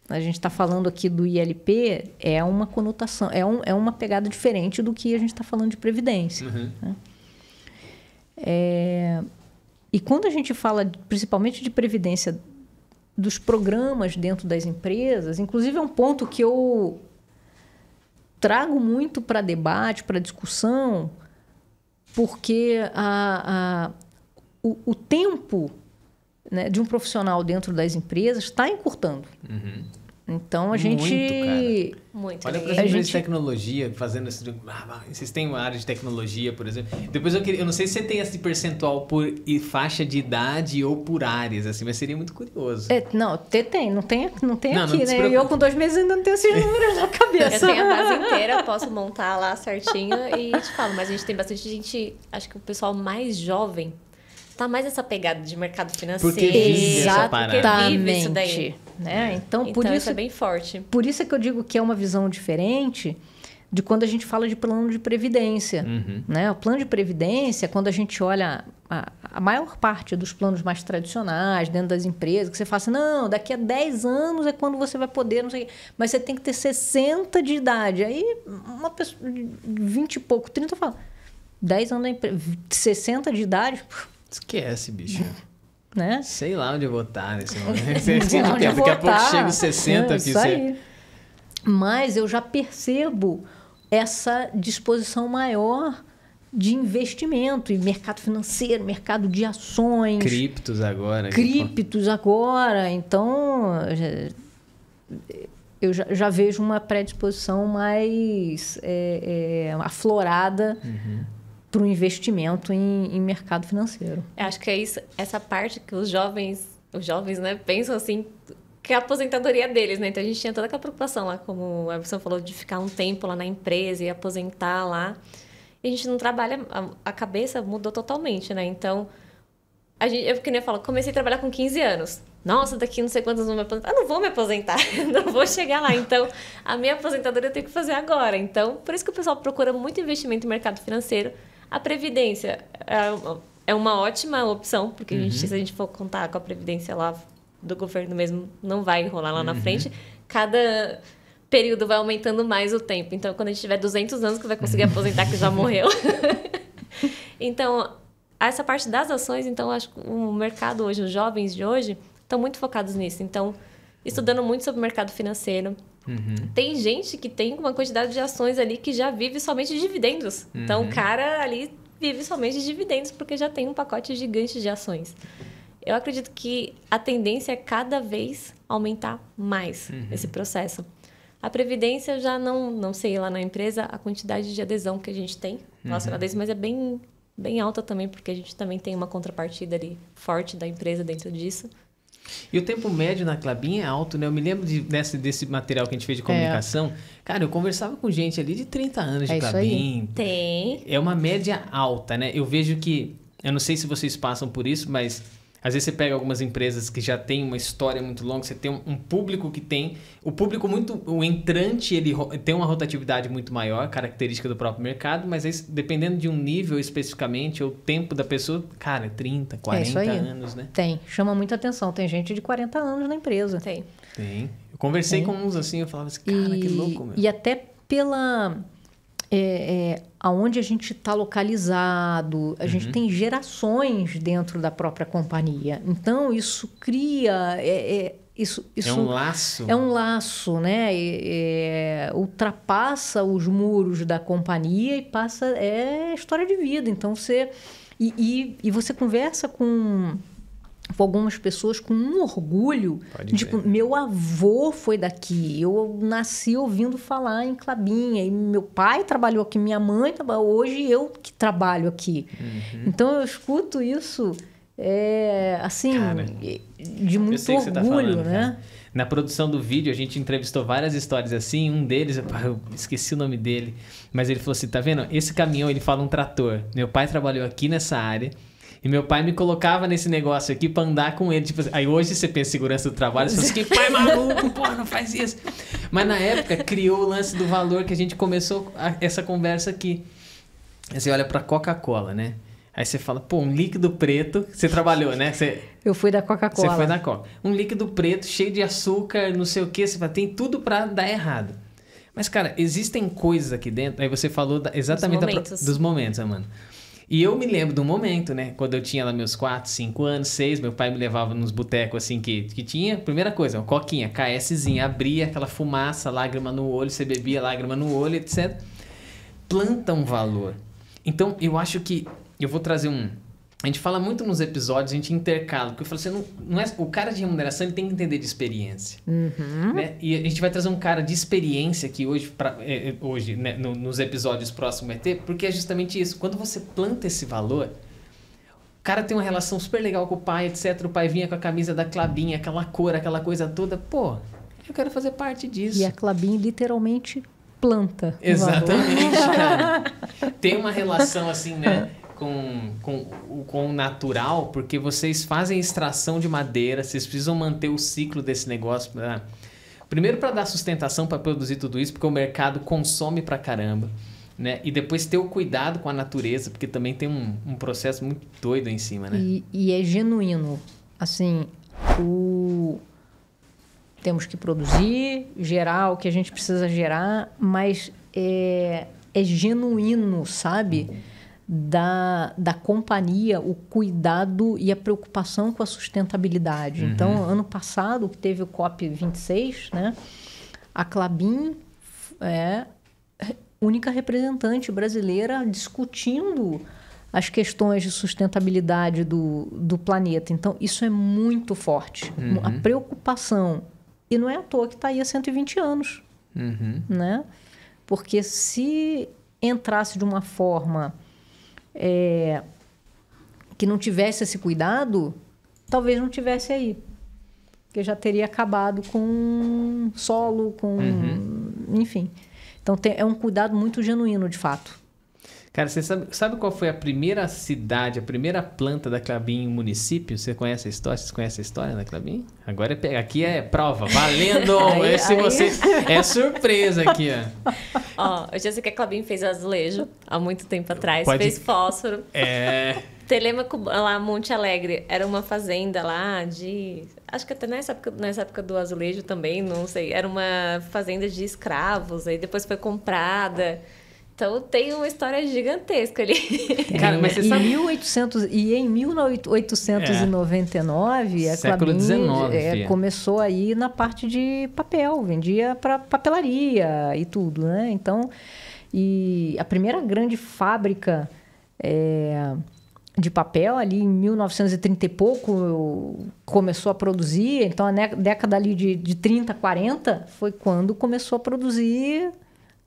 A gente está falando aqui do ILP, é uma conotação, é uma pegada diferente do que a gente está falando de previdência. Né? E quando a gente fala, principalmente de previdência, dos programas dentro das empresas, inclusive é um ponto que eu trago muito para debate, para discussão, porque o tempo, né, de um profissional dentro das empresas está encurtando. Então, a gente... Muito, cara. Muito. Olha para as empresas de tecnologia, fazendo esse... vocês têm uma área de tecnologia, por exemplo. Depois eu não sei se você tem esse percentual por faixa de idade ou por áreas, assim, mas seria muito curioso. Não tem aqui, não né? E eu com 2 meses ainda não tenho esses números na cabeça. Eu tenho a base inteira, eu posso montar lá certinho e te falo. Mas a gente tem bastante gente... Acho que o pessoal mais jovem tá mais essa pegada de mercado financeiro. Porque vive essa parada. Porque vive isso daí. Né? Então, por isso é bem forte. Por isso é que eu digo que é uma visão diferente de quando a gente fala de plano de previdência. Né? O plano de previdência, quando a gente olha a maior parte dos planos mais tradicionais dentro das empresas, que você fala assim, não, daqui a 10 anos é quando você vai poder, não sei o quê. Mas você tem que ter 60 de idade. Aí uma pessoa de 20 e pouco, 30 fala, 10 anos da empresa, 60 de idade... Esquece, bicho. Né? Sei lá onde eu vou estar nesse momento. Daqui a pouco chega os 60. Isso aí. Mas eu já percebo essa disposição maior de investimento em mercado financeiro, mercado de ações. Criptos agora. Então, eu já vejo uma predisposição mais aflorada para o investimento em mercado financeiro. Eu acho que é isso, essa parte que os jovens, né, pensam assim, que é a aposentadoria deles, né? Então a gente tinha toda aquela preocupação lá, como o Emerson falou, de ficar um tempo lá na empresa e aposentar lá. E a gente não trabalha, a cabeça mudou totalmente, né? Então, eu que nem eu falo, comecei a trabalhar com 15 anos. Nossa, daqui não sei quantos anos eu vou me aposentar. Não vou me aposentar, não vou chegar lá. Então, a minha aposentadoria eu tenho que fazer agora. Então, por isso que o pessoal procura muito investimento em mercado financeiro. A previdência é uma ótima opção, porque se a gente for contar com a previdência lá do governo mesmo, não vai rolar lá na frente. Cada período vai aumentando mais o tempo. Então, quando a gente tiver 200 anos, que vai conseguir aposentar que já morreu. Então, essa parte das ações, então, acho que o mercado hoje, os jovens de hoje, estão muito focados nisso. Então, estudando muito sobre o mercado financeiro. Tem gente que tem uma quantidade de ações ali que já vive somente de dividendos. Então, o cara ali vive somente de dividendos porque já tem um pacote gigante de ações. Eu acredito que a tendência é cada vez aumentar mais esse processo. A previdência, já não sei lá na empresa a quantidade de adesão que a gente tem relacionada a isso, mas é bem alta também, porque a gente também tem uma contrapartida ali forte da empresa dentro disso. E o tempo médio na Klabin é alto, né? Eu me lembro desse material que a gente fez de comunicação. Cara, eu conversava com gente ali de 30 anos de Klabin. Tem. É uma média alta, né? Eu vejo que... Eu não sei se vocês passam por isso, mas... Às vezes você pega algumas empresas que já tem uma história muito longa, você tem um público que tem... O público muito... O entrante, ele tem uma rotatividade muito maior, característica do próprio mercado, mas aí, dependendo de um nível especificamente, ou tempo da pessoa, cara, 30, 40 anos, né? Tem. Chama muita atenção. Tem gente de 40 anos na empresa. Tem. Eu conversei com uns assim, eu falava assim, cara, que louco, meu. E até aonde a gente está localizado, a gente tem gerações dentro da própria companhia. Então, isso cria... Isso é um laço. É um laço, né? Ultrapassa os muros da companhia e passa... É história de vida. Então, você... E você conversa com algumas pessoas com um orgulho. Tipo, meu avô foi daqui. Eu nasci ouvindo falar em Klabin. E meu pai trabalhou aqui, minha mãe trabalhou. Hoje eu que trabalho aqui. Então, eu escuto isso... assim, cara, de muito orgulho, tá falando, né? Cara. Na produção do vídeo, a gente entrevistou várias histórias assim. Um deles, eu esqueci o nome dele, mas ele falou assim, tá vendo? Esse caminhão, ele fala um trator. Meu pai trabalhou aqui nessa área e meu pai me colocava nesse negócio aqui pra andar com ele. Tipo, aí hoje você pensa em segurança do trabalho, você fala assim, que pai maluco, pô, não faz isso. Mas na época, criou o lance do valor que a gente começou essa conversa aqui. Você olha pra Coca-Cola, né? Aí você fala, pô, um líquido preto... Você trabalhou, né? Eu fui da Coca-Cola. Você foi da Coca. Um líquido preto, cheio de açúcar, não sei o quê. Você fala, tem tudo pra dar errado. Mas, cara, existem coisas aqui dentro... Aí você falou exatamente dos momentos, Amanda. E eu me lembro do momento, né? Quando eu tinha lá meus 4, 5 anos, 6... Meu pai me levava nos botecos, assim, que tinha... Primeira coisa, uma coquinha, KSzinha. Abria aquela fumaça, lágrima no olho. Você bebia lágrima no olho, etc. Planta um valor. Então, eu acho que... Eu vou trazer A gente fala muito nos episódios, a gente intercala. Porque eu falo assim, não é, o cara de remuneração ele tem que entender de experiência. Né? E a gente vai trazer um cara de experiência aqui hoje né, nos episódios próximos vai ter, porque é justamente isso. Quando você planta esse valor, o cara tem uma relação super legal com o pai, etc. O pai vinha com a camisa da Klabin, aquela cor, aquela coisa toda. Pô, eu quero fazer parte disso. E a Klabin literalmente planta. Exatamente, cara. Tem uma relação assim, né? Com o natural, porque vocês fazem extração de madeira, vocês precisam manter o ciclo desse negócio. Primeiro para dar sustentação para produzir tudo isso, porque o mercado consome pra caramba, né? E depois ter o cuidado com a natureza, porque também tem um processo muito doido em cima, né? E é genuíno. Assim, temos que produzir, gerar o que a gente precisa gerar, mas é genuíno, sabe? Da companhia, o cuidado e a preocupação com a sustentabilidade. Então, ano passado, que teve o COP26, né? A Klabin é a única representante brasileira discutindo as questões de sustentabilidade do planeta. Então, isso é muito forte. A preocupação. E não é à toa que está aí há 120 anos. Né? Porque se entrasse de uma forma... que não tivesse esse cuidado, talvez não tivesse aí. Porque já teria acabado com solo, com... Enfim. Então, é um cuidado muito genuíno, de fato. Cara, você sabe qual foi a primeira cidade, a primeira planta da Klabin em município? Você conhece a história? Vocês conhecem a história da Klabin? Agora aqui é prova, valendo! É surpresa aqui, ó. Eu já sei que a Klabin fez azulejo há muito tempo atrás, fez fósforo. Você lembra lá Monte Alegre era uma fazenda lá de... Acho que até nessa época do azulejo também, não sei. Era uma fazenda de escravos, aí depois foi comprada... Então, tem uma história gigantesca ali. Cara, mas você sabe... Em 1899, a Klabin começou aí na parte de papel. Vendia para papelaria e tudo, né? Então, e a primeira grande fábrica de papel ali em 1930 e pouco começou a produzir. Então, a década ali de 30, 40 foi quando começou a produzir...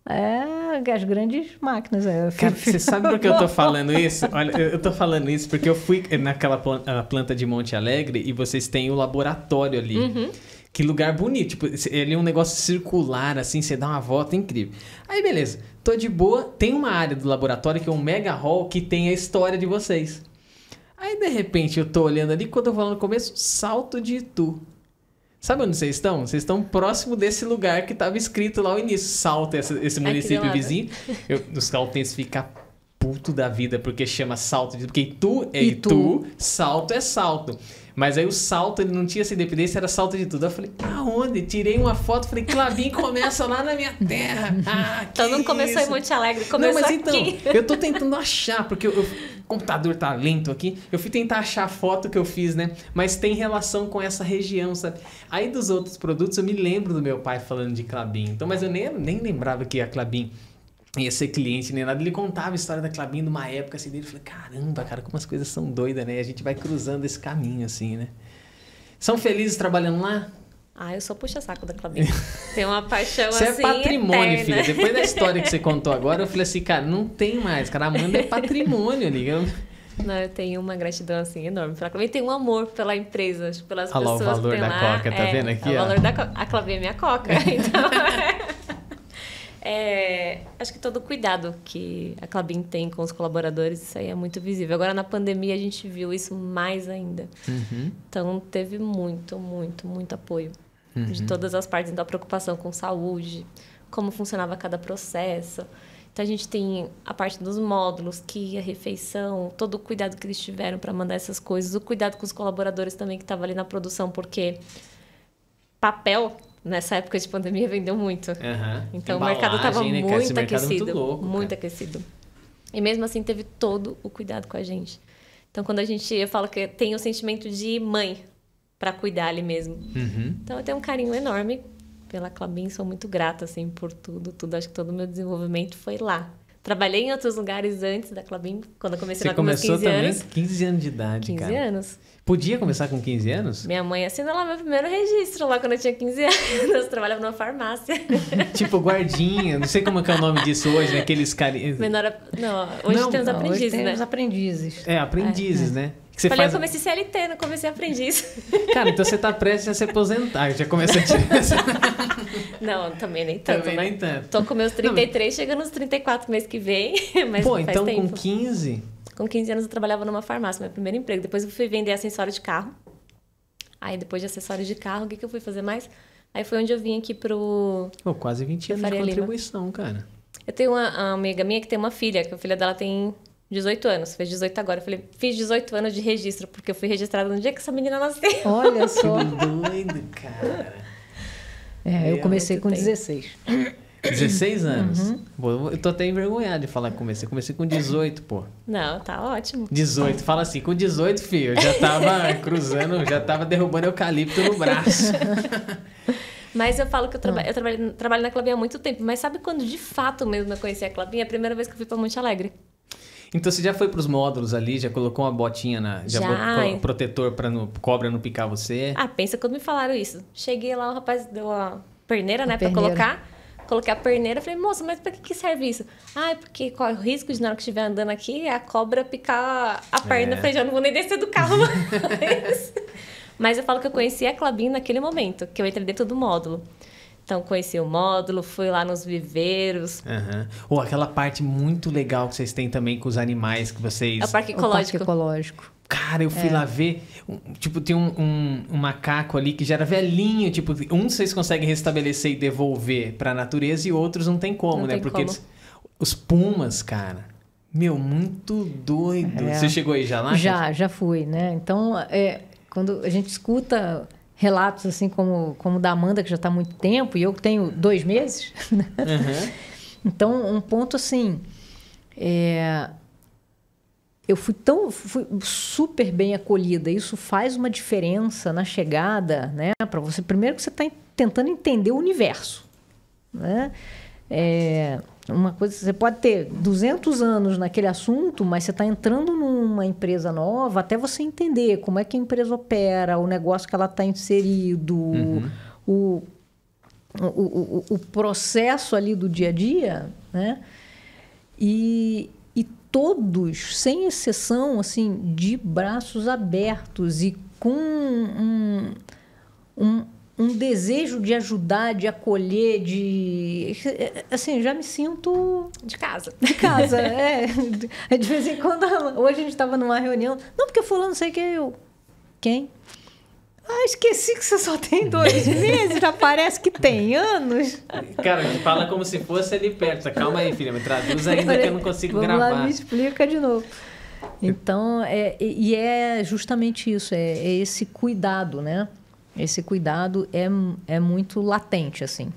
as grandes máquinas. Cara, você sabe por que eu tô falando isso? Olha, eu tô falando isso porque eu fui naquela planta de Monte Alegre e vocês têm o laboratório ali. Que lugar bonito. Tipo, ele é um negócio circular, assim, você dá uma volta incrível. Aí, beleza. Tô de boa. Tem uma área do laboratório que é um mega hall que tem a história de vocês. Aí, de repente, eu tô olhando ali, quando eu falando no começo, Salto de Itu. Sabe onde vocês estão? Vocês estão próximo desse lugar que estava escrito lá no início. Salto, esse município vizinho. Os saltenses ficam puto da vida, porque chama salto de... Porque Itu é Itu, salto é salto. Mas aí o salto, ele não tinha essa independência, era salto de tudo. Eu falei, aonde? Tirei uma foto, falei, Klabin começa lá na minha terra. Ah, que então não começou isso? em Monte Alegre, começou aqui. Então, eu tô tentando achar, porque o computador tá lento aqui. Eu fui tentar achar a foto que eu fiz, né? Mas tem relação com essa região, sabe? Aí dos outros produtos, eu me lembro do meu pai falando de Klabin. Então, mas eu nem lembrava que a Klabin ia ser cliente nem nada. Ele contava a história da Klabin numa época assim dele. Eu falei, caramba, cara, como as coisas são doidas, né? E a gente vai cruzando esse caminho assim, né? São felizes trabalhando lá? Ah, eu sou puxa-saco da Klabin. Tem uma paixão você assim, é patrimônio, eterna. filha. Depois da história que você contou agora, eu falei assim, cara, não tem mais. Cara, a Amanda é patrimônio ali. Não, eu tenho uma gratidão assim enorme pela Klabin. Tenho um amor pela empresa, pelas olha lá pessoas. o valor da Coca, tá vendo aqui? O valor da Coca. A Klabin é minha Coca. Então, acho que todo o cuidado que a Klabin tem com os colaboradores, isso aí é muito visível. Agora, na pandemia, a gente viu isso mais ainda. Uhum. Então, teve muito apoio de todas as partes. Então, a preocupação com saúde, como funcionava cada processo. Então, a gente tem a parte dos módulos, que a refeição, todo o cuidado que eles tiveram para mandar essas coisas. O cuidado com os colaboradores também que estavam ali na produção, porque papel... Nessa época de pandemia vendeu muito. Uhum. Então embalagem, o mercado estava né, muito aquecido. Muito louco, muito aquecido. E mesmo assim teve todo o cuidado com a gente. Então quando eu falo que tem o sentimento de mãe para cuidar ali mesmo. Uhum. Então eu tenho um carinho enorme pela Klabin, sou muito grata assim por tudo. Acho que todo o meu desenvolvimento foi lá. Trabalhei em outros lugares antes da Klabin, quando eu comecei lá com meus 15 anos. Você começou também 15 anos de idade, 15 cara. anos. Podia começar com 15 anos? Minha mãe assinou lá meu primeiro registro, lá quando eu tinha 15 anos. Eu trabalhava numa farmácia. Tipo guardinha, não sei como é que é o nome disso hoje, né? Aqueles carinhos... Não, hoje tem os aprendizes, hoje tem né? os aprendizes. Aprendizes, né? Que você Falei, faz... eu comecei CLT, não comecei aprendiz. Cara, então você tá prestes a se aposentar, já começa a tirar... Não, também nem tanto, Também né? nem tanto. Tô com meus 33, chegando nos 34 mês que vem, mas Pô, faz então tempo. com 15... Com 15 anos eu trabalhava numa farmácia, meu primeiro emprego. Depois eu fui vender acessório de carro. Aí depois de acessório de carro, o que eu fui fazer mais? Aí foi onde eu vim aqui pro... Pô, quase 20 anos de Faria Lima. contribuição, cara. Eu tenho uma amiga minha que tem uma filha, que a filha dela tem 18 anos, fez 18 agora. Eu falei, fiz 18 anos de registro, porque eu fui registrada no dia que essa menina nasceu. Olha só. Que doido, cara. Eu comecei muito com tempo. 16. 16 anos? Pô, eu tô até envergonhado de falar que comecei. Comecei com 18, pô. Não, tá ótimo. 18, fala assim, com 18, filho, eu já tava cruzando, já tava derrubando eucalipto no braço. Mas eu falo que eu trabalho na Klabin há muito tempo. Mas sabe quando de fato mesmo eu conheci a Klabin? A primeira vez que eu fui pra Monte Alegre. Então você já foi pros módulos ali, já colocou uma botinha já botou protetor pra cobra não picar você? Ah, pensa quando me falaram isso. Cheguei lá, o rapaz deu a perneira, né, pra perneira. colocar. Coloquei a perneira, falei, moça, mas pra que serve isso? Ah, é porque corre o risco de na hora que estiver andando aqui, a cobra picar a perna. Eu falei, já não vou nem descer do carro mais. Mas eu falo que eu conheci a Klabin naquele momento, que eu entrei dentro do módulo. Então, conheci o módulo, fui lá nos viveiros. Aham. Ou aquela parte muito legal que vocês têm também com os animais que vocês... É o parque O parque ecológico. ecológico. Cara, eu fui lá ver, tipo, tem um macaco ali que já era velhinho, tipo, vocês conseguem restabelecer e devolver pra natureza e outros não tem como, Não né? tem Porque como. os pumas, cara, meu, muito doido. Você chegou aí já lá? Já fui, né? Então, quando a gente escuta relatos assim como da Amanda, que já está há muito tempo, e eu tenho 2 meses, né? Uhum. Então, um ponto assim... Eu fui super bem acolhida. Isso faz uma diferença na chegada, né? Para você, primeiro que você está tentando entender o universo, né? Uma coisa, você pode ter 200 anos naquele assunto, mas você está entrando numa empresa nova até você entender como é que a empresa opera, o negócio que ela está inserido, o processo ali do dia a dia, né? E todos, sem exceção, assim, de braços abertos e com um desejo de ajudar, de acolher, assim, já me sinto De casa. de casa. De vez em quando, hoje a gente estava numa reunião, não, porque fulano não sei quem. Ah, esqueci que você só tem 2 meses, já parece que tem anos. Cara, a gente fala como se fosse ali perto. Calma aí, filha, me traduz ainda que eu não consigo Vamos gravar. lá, me explica de novo. Então, é justamente isso, é esse cuidado, né? Esse cuidado é muito latente, assim.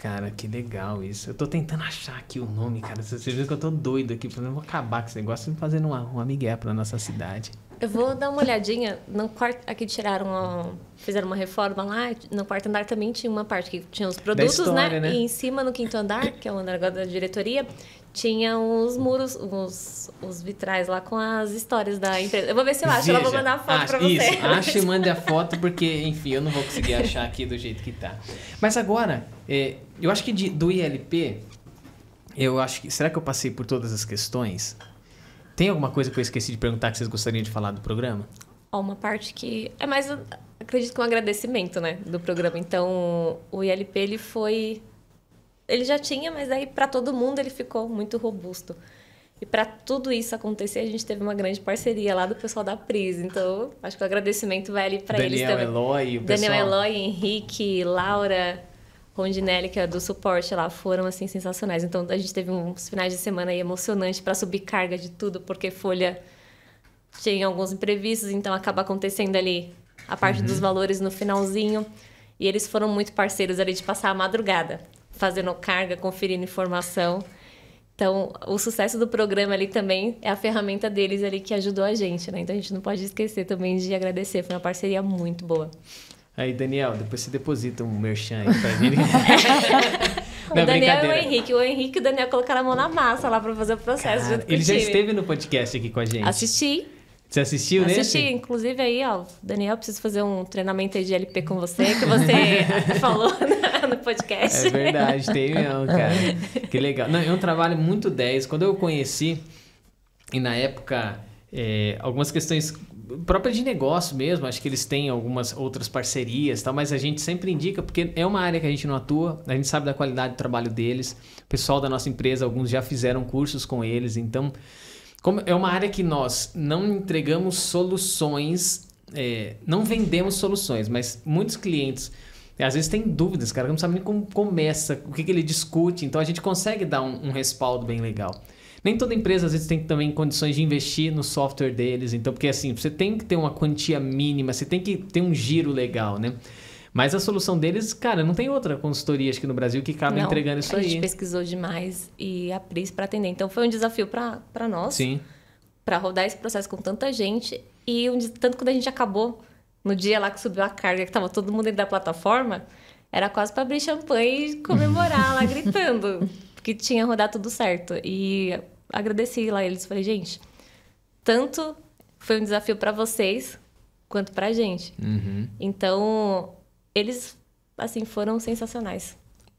Cara, que legal isso. Eu tô tentando achar aqui o nome, cara. Você viu que eu tô doido aqui, falando, vou acabar com esse negócio e fazendo uma migué pra nossa cidade. Eu vou dar uma olhadinha no quarto. Aqui fizeram uma reforma lá. No quarto andar também tinha uma parte que tinha os produtos, história, né? E em cima, no quinto andar, que é o andar agora da diretoria, tinha os muros, os vitrais lá com as histórias da empresa. Eu vou ver se eu acho, ela vou mandar a foto pra você. Isso, acha e mande a foto, porque, enfim, eu não vou conseguir achar aqui do jeito que tá. Mas agora, eu acho que do ILP, será que eu passei por todas as questões? Tem alguma coisa que eu esqueci de perguntar que vocês gostariam de falar do programa? Uma parte que é mais, acredito que um agradecimento, né, do programa. Então, o ILP, ele já tinha, mas aí para todo mundo ele ficou muito robusto. E para tudo isso acontecer, a gente teve uma grande parceria lá do pessoal da Pris. Então, acho que o agradecimento vai ali para eles também. Eloy, o pessoal. Daniel Eloy, Henrique, Laura, Rondinelli, que é do suporte lá, foram assim sensacionais. Então, a gente teve uns finais de semana aí emocionantes para subir carga de tudo, porque Folha tinha alguns imprevistos, então acaba acontecendo ali a parte dos valores no finalzinho. E eles foram muito parceiros ali de passar a madrugada, fazendo carga, conferindo informação. Então, o sucesso do programa ali também é a ferramenta deles ali que ajudou a gente, né? Então, a gente não pode esquecer também de agradecer. Foi uma parceria muito boa. Aí, Daniel, depois você deposita um merchan aí pra gente. O Daniel e o Henrique. O Henrique e o Daniel colocaram a mão na massa lá pra fazer o processo. Cara, ele já esteve no podcast aqui com a gente. Assisti. Você assistiu nesse? Assisti. Inclusive aí, ó, Daniel, preciso fazer um treinamento aí de LP com você, que você falou no podcast. É verdade, tem mesmo, cara. Que legal. Não, é um trabalho muito 10. Quando eu conheci, e na época, algumas questões próprias de negócio mesmo, acho que eles têm algumas outras parcerias, tal, mas a gente sempre indica, porque é uma área que a gente não atua, a gente sabe da qualidade do trabalho deles, o pessoal da nossa empresa, alguns já fizeram cursos com eles, então, como é uma área que nós não entregamos soluções, não vendemos soluções, mas muitos clientes, às vezes tem dúvidas, cara, que não sabe nem como começa, o que ele discute, então a gente consegue dar um respaldo bem legal. Nem toda empresa, às vezes, tem também condições de investir no software deles. Então, porque assim, você tem que ter uma quantia mínima, você tem que ter um giro legal, né? Mas a solução deles, cara, não tem outra consultoria, acho que no Brasil, que acaba entregando isso aí. A gente pesquisou demais e a Pris para atender. Então, foi um desafio para nós. Sim. Para rodar esse processo com tanta gente. E tanto quando a gente acabou, no dia lá que subiu a carga, que tava todo mundo dentro da plataforma, era quase para abrir champanhe e comemorar lá, gritando. Porque tinha rodado tudo certo. E agradeci lá eles, falei, gente, tanto foi um desafio para vocês quanto pra gente. Uhum. Então, eles, assim, foram sensacionais.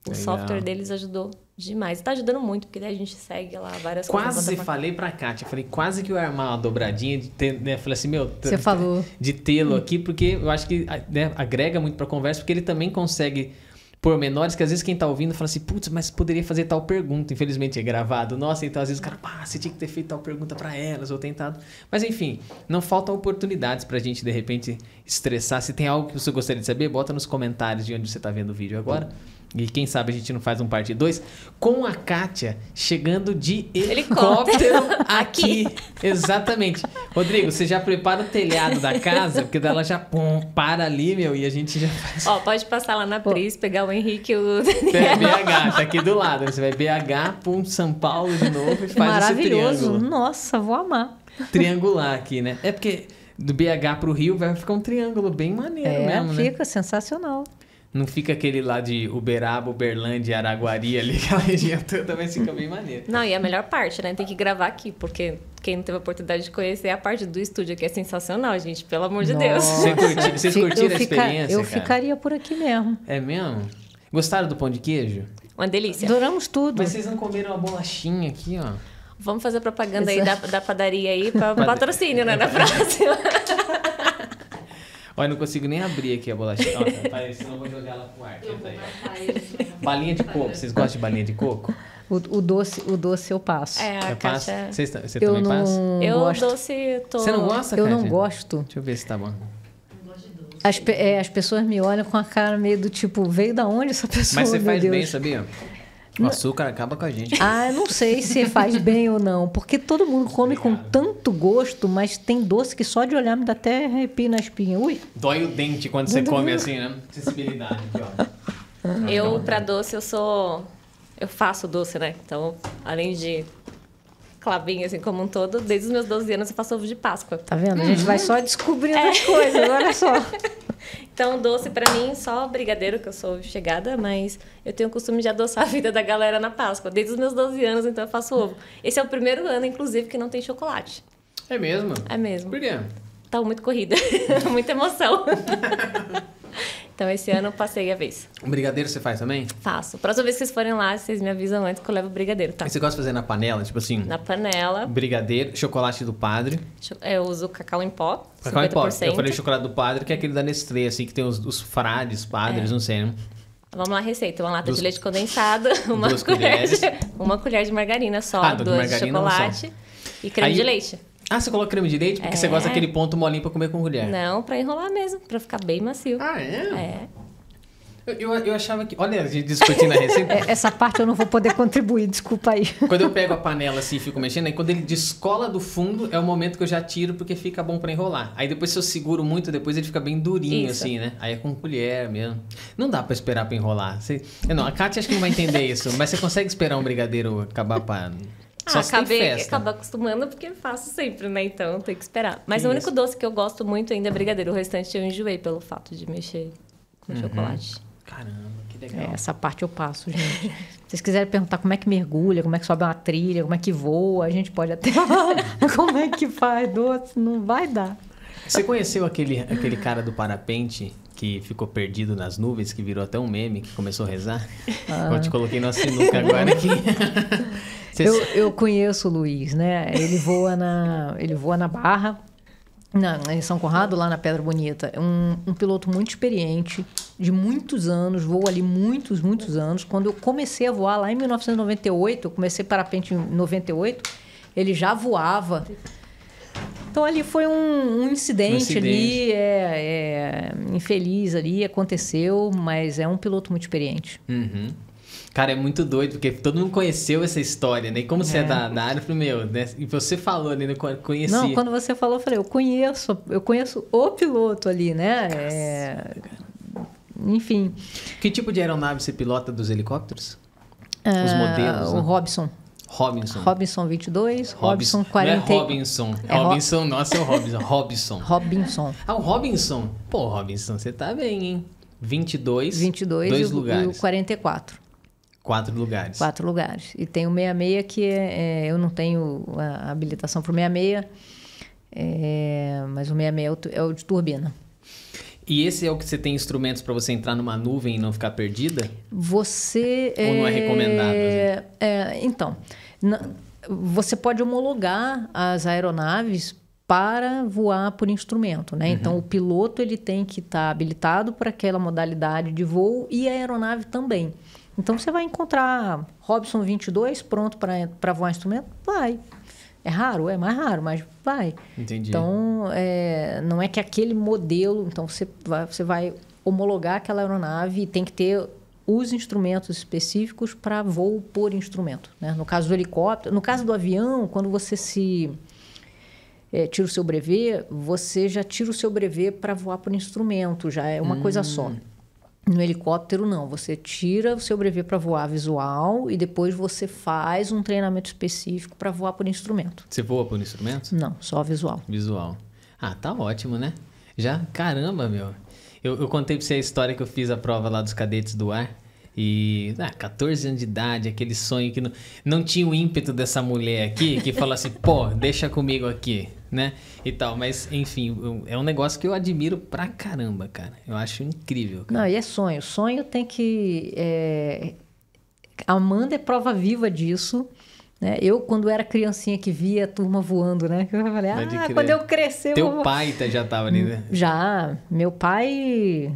O software deles ajudou demais. Tá ajudando muito, porque daí a gente segue lá várias coisas. Quase falei pra Kátia, falei, quase que eu ia armar uma dobradinha de ter, né? Falei assim, você falou de tê-lo aqui, porque eu acho que, né, agrega muito pra conversa, porque ele também consegue pormenores que às vezes quem tá ouvindo fala assim, putz, mas poderia fazer tal pergunta, infelizmente é gravado. Nossa, então às vezes o cara, você tinha que ter feito tal pergunta pra elas, ou tentado. Mas enfim, não faltam oportunidades pra gente de repente estressar. Se tem algo que você gostaria de saber, bota nos comentários de onde você tá vendo o vídeo agora. E quem sabe a gente não faz um parte 2 com a Kátia chegando de helicóptero aqui. Exatamente. Rodrigo, você já prepara o telhado da casa, porque dela já para ali, meu, e a gente já faz. Ó, pode passar lá na Pris, pegar o Henrique e o BH, tá aqui do lado. Você vai BH, São Paulo de novo e faz esse triângulo. Maravilhoso. Nossa, vou amar. Triangular aqui, né? É porque do BH pro Rio vai ficar um triângulo bem maneiro mesmo, né? Fica sensacional. Não fica aquele lá de Uberaba, Uberlândia, Araguari ali, aquela região toda, mas fica bem maneiro. Não, e a melhor parte, né? Tem que gravar aqui, porque quem não teve a oportunidade de conhecer a parte do estúdio, que é sensacional, gente, pelo amor de Deus. Vocês curtiram a experiência, Eu ficaria por aqui mesmo. É mesmo? Gostaram do pão de queijo? Uma delícia. Adoramos tudo. Mas vocês não comeram uma bolachinha aqui, ó? Vamos fazer propaganda aí da padaria aí para patrocínio, né? Na próxima. Olha, não consigo nem abrir aqui a bolachinha. Ó, senão eu vou jogar ela pro ar. Balinha de coco. Vocês gostam de balinha de coco? O doce eu passo. A Kátia... Você também passa? Eu gosto. doce tô... Você não gosta, Eu Kátia? não gosto. Deixa eu ver se tá bom. As pessoas me olham com a cara meio do tipo, veio da onde essa pessoa? Mas você meu faz Deus? bem, sabia? O açúcar acaba com a gente. Ah, eu não sei se faz bem ou não, porque todo mundo come com tanto gosto, mas tem doce que só de olhar me dá até arrepio na espinha. Ui. Dói o dente quando você come assim, né? Sensibilidade aqui, ó. Pra doce, eu faço doce, né? Então, além de clavinho, assim, como um todo, desde os meus 12 anos eu faço ovo de Páscoa. Tá vendo? A gente vai só descobrindo as coisas, olha só. Então, doce pra mim, só brigadeiro, que eu sou chegada, mas eu tenho o costume de adoçar a vida da galera na Páscoa. Desde os meus 12 anos, então eu faço ovo. Esse é o primeiro ano, inclusive, que não tem chocolate. É mesmo? É mesmo. Por quê? Tá muito corrida. Muita emoção. Então, esse ano eu passei a vez. O brigadeiro você faz também? Faço. Próxima vez que vocês forem lá, vocês me avisam antes que eu levo o brigadeiro, tá? E você gosta de fazer na panela? Tipo assim, Na panela, brigadeiro, chocolate do padre. eu uso cacau em pó, Cacau em pó. 50%. Eu falei chocolate do padre, que é aquele da Nestlé, assim, que tem os frades, padres, não sei, né? Vamos lá, a receita. Uma lata de leite condensado, uma duas colher, colheres. uma colher de margarina só, Ah, de duas de margarina chocolate e creme Aí- de leite. Ah, você coloca creme de leite? Porque você gosta daquele ponto molinho pra comer com colher. Não, pra enrolar mesmo, pra ficar bem macio. Ah, é? É. Eu achava que... Olha, a gente discutindo a receita. Essa parte eu não vou poder contribuir, desculpa aí. Quando eu pego a panela assim e fico mexendo, aí quando ele descola do fundo, é o momento que eu já tiro porque fica bom pra enrolar. Aí depois se eu seguro muito, depois ele fica bem durinho, Isso. assim, né? Aí é com colher mesmo. Não dá pra esperar pra enrolar. Não, a Kátia acho que não vai entender isso, mas você consegue esperar um brigadeiro acabar pra... Só se tem festa. Acabei acostumando porque faço sempre, né? Então tem que esperar. Mas Que o único isso. doce que eu gosto muito ainda é brigadeiro. O restante eu enjoei pelo fato de mexer com chocolate. Caramba, que legal. Essa parte eu passo, gente. Se vocês quiserem perguntar como é que mergulha, como é que sobe uma trilha, como é que voa, a gente pode até... como é que faz doce? Não vai dar. Você conheceu aquele cara do parapente que ficou perdido nas nuvens, que virou até um meme, que começou a rezar? Eu te coloquei no sinuca agora aqui. Eu conheço o Luiz, né? Ele voa na Barra, em São Conrado, lá na Pedra Bonita. É um piloto muito experiente, de muitos anos, voa ali muitos anos. Quando eu comecei a voar lá em 1998, eu comecei parapente em 98, ele já voava. Então ali foi um incidente ali, infeliz ali, aconteceu, mas é um piloto muito experiente. Uhum. Cara, é muito doido, porque todo mundo conheceu essa história, né? E como você é da área, eu falei, meu, né? E você falou ali, eu conhecia. Não, quando você falou, eu falei, eu conheço o piloto ali, né? Enfim. Que tipo de aeronave você pilota dos helicópteros? Os modelos? O Né? Robinson. Robinson 22, Robinson 40. Não é Robinson. Robinson, nossa, é o Robinson. Robinson. Ah, o Robinson. Pô, Robinson, você tá bem, hein? 22 dois lugares. E o 44. 4 lugares. 4 lugares. E tem o 66 que eu não tenho a habilitação para o 66, mas o 66 é o de turbina. E esse é o que você tem instrumentos para você entrar numa nuvem e não ficar perdida? Você... Ou não é recomendado? Então, você pode homologar as aeronaves para voar por instrumento, né? Então, o piloto ele tem que estar habilitado para aquela modalidade de voo e a aeronave também. Então, você vai encontrar Robinson 22 pronto para voar instrumento? Vai. É raro? É mais raro, mas vai. Entendi. Então, não é que aquele modelo... Então, você vai homologar aquela aeronave e tem que ter os instrumentos específicos para voo por instrumento, né? No caso do helicóptero... No caso do avião, quando você tira o seu brevet, você já tira o seu brevet para voar por instrumento. Já é uma coisa só. No helicóptero, não. Você tira o seu brevet para voar visual e depois você faz um treinamento específico para voar por instrumento. Você voa por instrumento? Não, só visual. Visual. Ah, tá ótimo, né? Já, caramba, meu. Eu contei pra você a história que eu fiz a prova lá dos cadetes do ar. E 14 anos de idade, aquele sonho que não tinha o ímpeto dessa mulher aqui, que fala assim, pô, deixa comigo aqui, né? E tal, mas enfim, é um negócio que eu admiro pra caramba, cara. Eu acho incrível, cara. Não, e é sonho. Sonho tem que... A Amanda é prova viva disso, né? Eu, quando era criancinha que via a turma voando, né? Eu falei, quando eu crescer... Teu pai já tava ali, né? Já. Meu pai...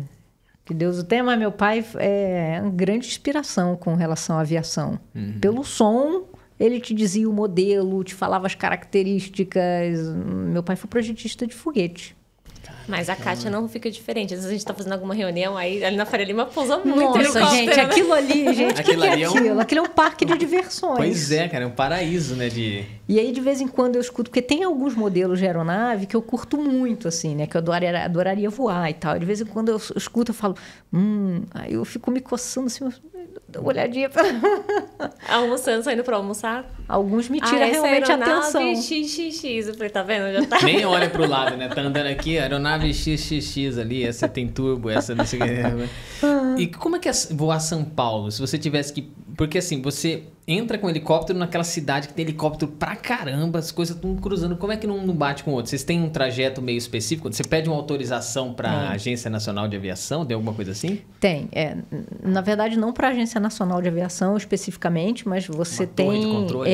Que Deus o tenha, mas meu pai é uma grande inspiração com relação à aviação. Pelo som, ele te dizia o modelo, te falava as características. Meu pai foi projetista de foguete. Caramba. Mas a Kátia não fica diferente. Às vezes a gente tá fazendo alguma reunião, aí ali na Faria Lima pousa muito. Nossa, gente, né? aquilo ali, gente, o que é ali aquilo? Aquilo é um parque de diversões. Pois é, cara, é um paraíso, né? E aí, de vez em quando, eu escuto, porque tem alguns modelos de aeronave que eu curto muito, assim, né? Que eu adoraria voar e tal. E de vez em quando eu escuto, eu falo, aí eu fico me coçando assim, dou uma olhadinha. Almoçando, saindo pra almoçar. Alguns me tiram realmente a atenção. XXX. Eu falei, tá vendo? Já tá. Nem olha pro lado, né? Tá andando aqui, aeronave XXX ali, essa tem turbo, essa não sei o que. E como é que é voar São Paulo? Se você tivesse que... Porque assim, você entra com um helicóptero naquela cidade que tem helicóptero pra caramba, as coisas estão cruzando. Como é que não bate com o outro? Vocês têm um trajeto meio específico? Você pede uma autorização pra Agência Nacional de Aviação? Tem alguma coisa assim? Tem. Na verdade, não para a Agência Nacional de Aviação especificamente, mas você Uma torre de controle,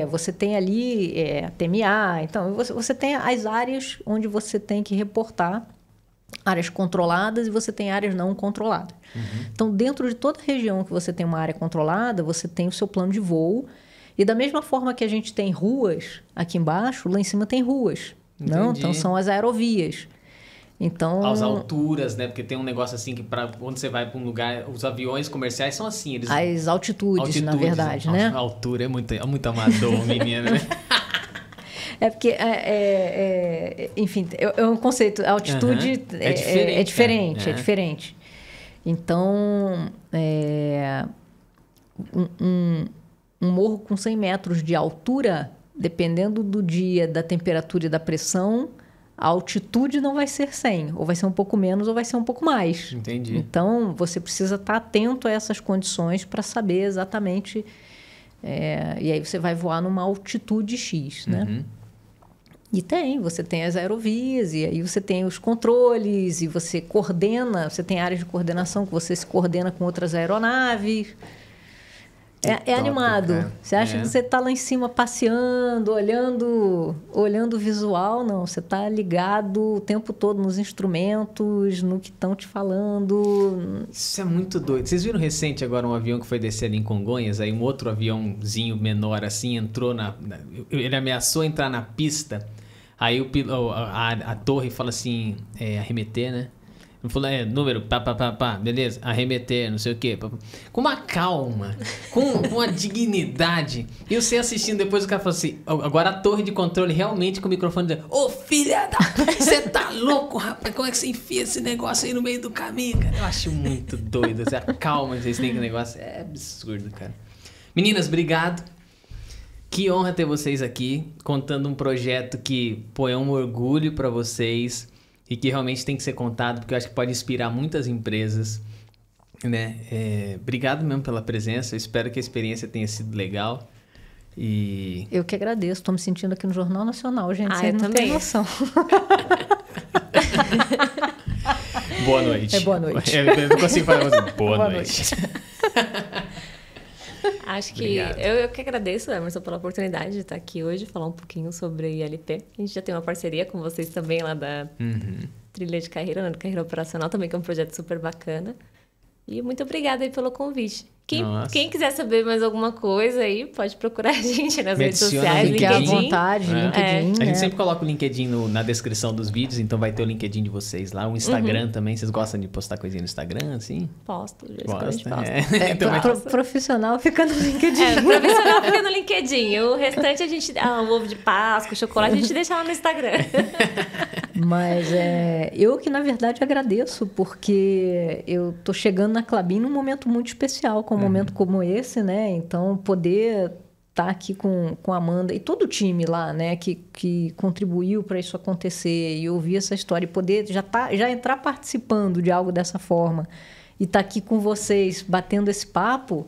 você tem ali a TMA. Então, você tem as áreas onde você tem que reportar, áreas controladas, e você tem áreas não controladas. Então, dentro de toda região que você tem uma área controlada, você tem o seu plano de voo. E da mesma forma que a gente tem ruas aqui embaixo, lá em cima tem ruas. Não? Então, são as aerovias. Então, as alturas, né? Porque tem um negócio assim que quando você vai para um lugar, os aviões comerciais são assim. As altitudes, na verdade, né? A altura é muito amador, menina, né? É porque, enfim, é um conceito. A altitude é diferente. Então, um morro com 100 metros de altura, dependendo do dia, da temperatura e da pressão, a altitude não vai ser 100. Ou vai ser um pouco menos ou vai ser um pouco mais. Entendi. Então, você precisa estar atento a essas condições para saber exatamente... e aí você vai voar numa altitude X, né? E você tem as aerovias, e aí você tem os controles, e você coordena, você tem áreas de coordenação que você se coordena com outras aeronaves. É animado. Cara. Você acha que você está lá em cima passeando, olhando o visual? Não, você está ligado o tempo todo nos instrumentos, no que estão te falando. Isso é muito doido. Vocês viram recente agora um avião que foi descer ali em Congonhas? Aí um outro aviãozinho menor assim entrou ele ameaçou entrar na pista. Aí a torre fala assim, arremeter, né? Ele falou, número, beleza, arremeter, não sei o quê. Com uma calma, com uma dignidade. E você assistindo depois, o cara falou assim, agora a torre de controle realmente com o microfone dizendo, filha da... Você tá louco, rapaz? Como é que você enfia esse negócio aí no meio do caminho, cara? Eu acho muito doido. A calma que vocês têm com o negócio é absurdo, cara. Meninas, obrigado. Que honra ter vocês aqui, contando um projeto que, é um orgulho para vocês e que realmente tem que ser contado, porque eu acho que pode inspirar muitas empresas, né? Obrigado mesmo pela presença, eu espero que a experiência tenha sido legal. E... Eu que agradeço, estou me sentindo aqui no Jornal Nacional, gente, vocês não têm noção. Boa noite. Boa noite. Eu não consigo falar mais. Boa noite. Acho que eu que agradeço, Emerson, pela oportunidade de estar aqui hoje, falar um pouquinho sobre ILP. A gente já tem uma parceria com vocês também lá da Trilha de Carreira, né, de Carreira Operacional, também que é um projeto super bacana. E muito obrigada aí pelo convite. Quem quiser saber mais alguma coisa aí, pode procurar a gente nas redes sociais, LinkedIn. Fique à vontade, LinkedIn. A gente sempre coloca o LinkedIn na descrição dos vídeos, então vai ter o LinkedIn de vocês lá. O Instagram também. Vocês gostam de postar coisinha no Instagram, assim? Posto. Profissional fica no LinkedIn. Profissional fica no LinkedIn. O restante a gente... o ovo de Páscoa, o chocolate, a gente deixa lá no Instagram. Mas eu que, na verdade, agradeço, porque eu tô chegando na Klabin num momento muito especial, com um momento como esse, né? Então, poder estar aqui com a Amanda e todo o time lá, né? Que contribuiu para isso acontecer e ouvir essa história e poder já entrar participando de algo dessa forma e estar aqui com vocês, batendo esse papo,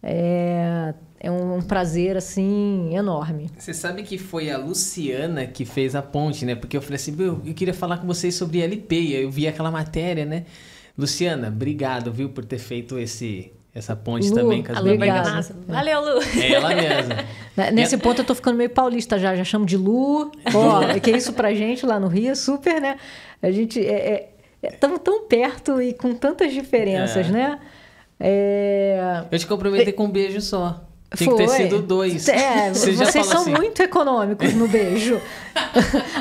é um prazer, assim, enorme. Você sabe que foi a Luciana que fez a ponte, né? Porque eu falei assim, eu queria falar com vocês sobre LP. E eu vi aquela matéria, né? Luciana, obrigado, viu, por ter feito essa ponte também com as meninas. Valeu, Lu. É ela mesma. Nesse ponto eu tô ficando meio paulista já chamo de Lu. Que é isso pra gente lá no Rio, super, né? A gente estamos tão perto e com tantas diferenças, né? Eu te comprometer com um beijo só. Tinha que ter sido 2. Você já vocês falou são assim, muito econômicos no beijo.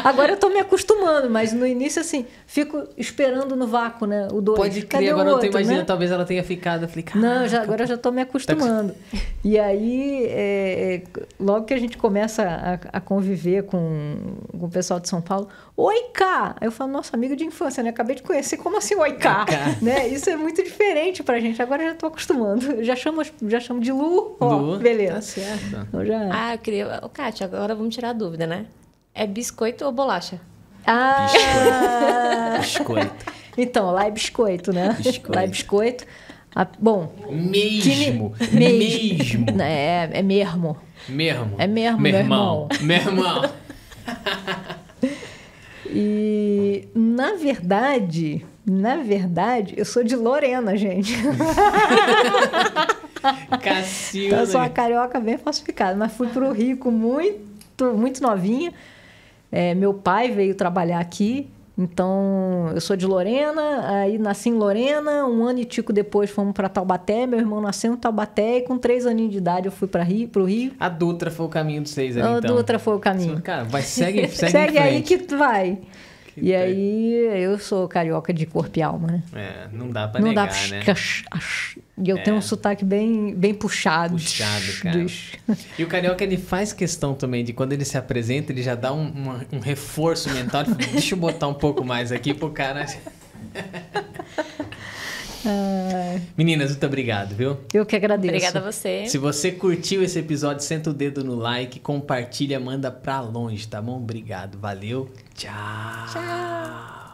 Agora eu tô me acostumando, mas no início, assim, fico esperando no vácuo, né? O 2. Pode Cadê crer, o agora eu tô outro, imaginando, né? talvez ela tenha ficado. Eu falei, Não, agora eu já tô me acostumando. E aí, logo que a gente começa a conviver com o pessoal de São Paulo, oi, Cá! Aí eu falo, nossa, amigo de infância, né? Acabei de conhecer, como assim, oi, Cá? Né? Isso é muito diferente pra gente. Agora eu já tô acostumando. Eu já chamo de Lu. Ó, Lu, beleza. tá certo. Então já... Ah, eu queria... Ô, Kátia, agora vamos tirar a dúvida, né? É biscoito ou bolacha? Ah! Biscoito. Então, lá é biscoito, né? Biscoito. Lá é biscoito. Bom... Mesmo. É mesmo. Mesmo. É mesmo, meu meu irmão. Meu irmão. E, na verdade, eu sou de Lorena, gente. Cacilda. Eu sou uma carioca bem falsificada, mas fui pro Rio com muito novinha. Meu pai veio trabalhar aqui, então eu sou de Lorena, aí nasci em Lorena, 1 ano e tico depois fomos para Taubaté, meu irmão nasceu em Taubaté e com 3 aninhos de idade eu fui pro Rio. A Dutra foi o caminho de vocês ali, A então. Dutra foi o caminho. Cara, segue Segue em aí frente. que tu vai. Que E aí eu sou carioca de corpo e alma, né? não dá pra Não negar, dá né? E eu tenho um sotaque bem puxado. Puxado, cara. E o carioca, ele faz questão também de quando ele se apresenta, ele já dá um reforço mental. Ele fala, deixa eu botar um pouco mais aqui pro cara. Meninas, muito obrigado, viu? Eu que agradeço. Obrigada a você. Se você curtiu esse episódio, senta o dedo no like, compartilha, manda pra longe, tá bom? Obrigado, valeu. Tchau. Tchau.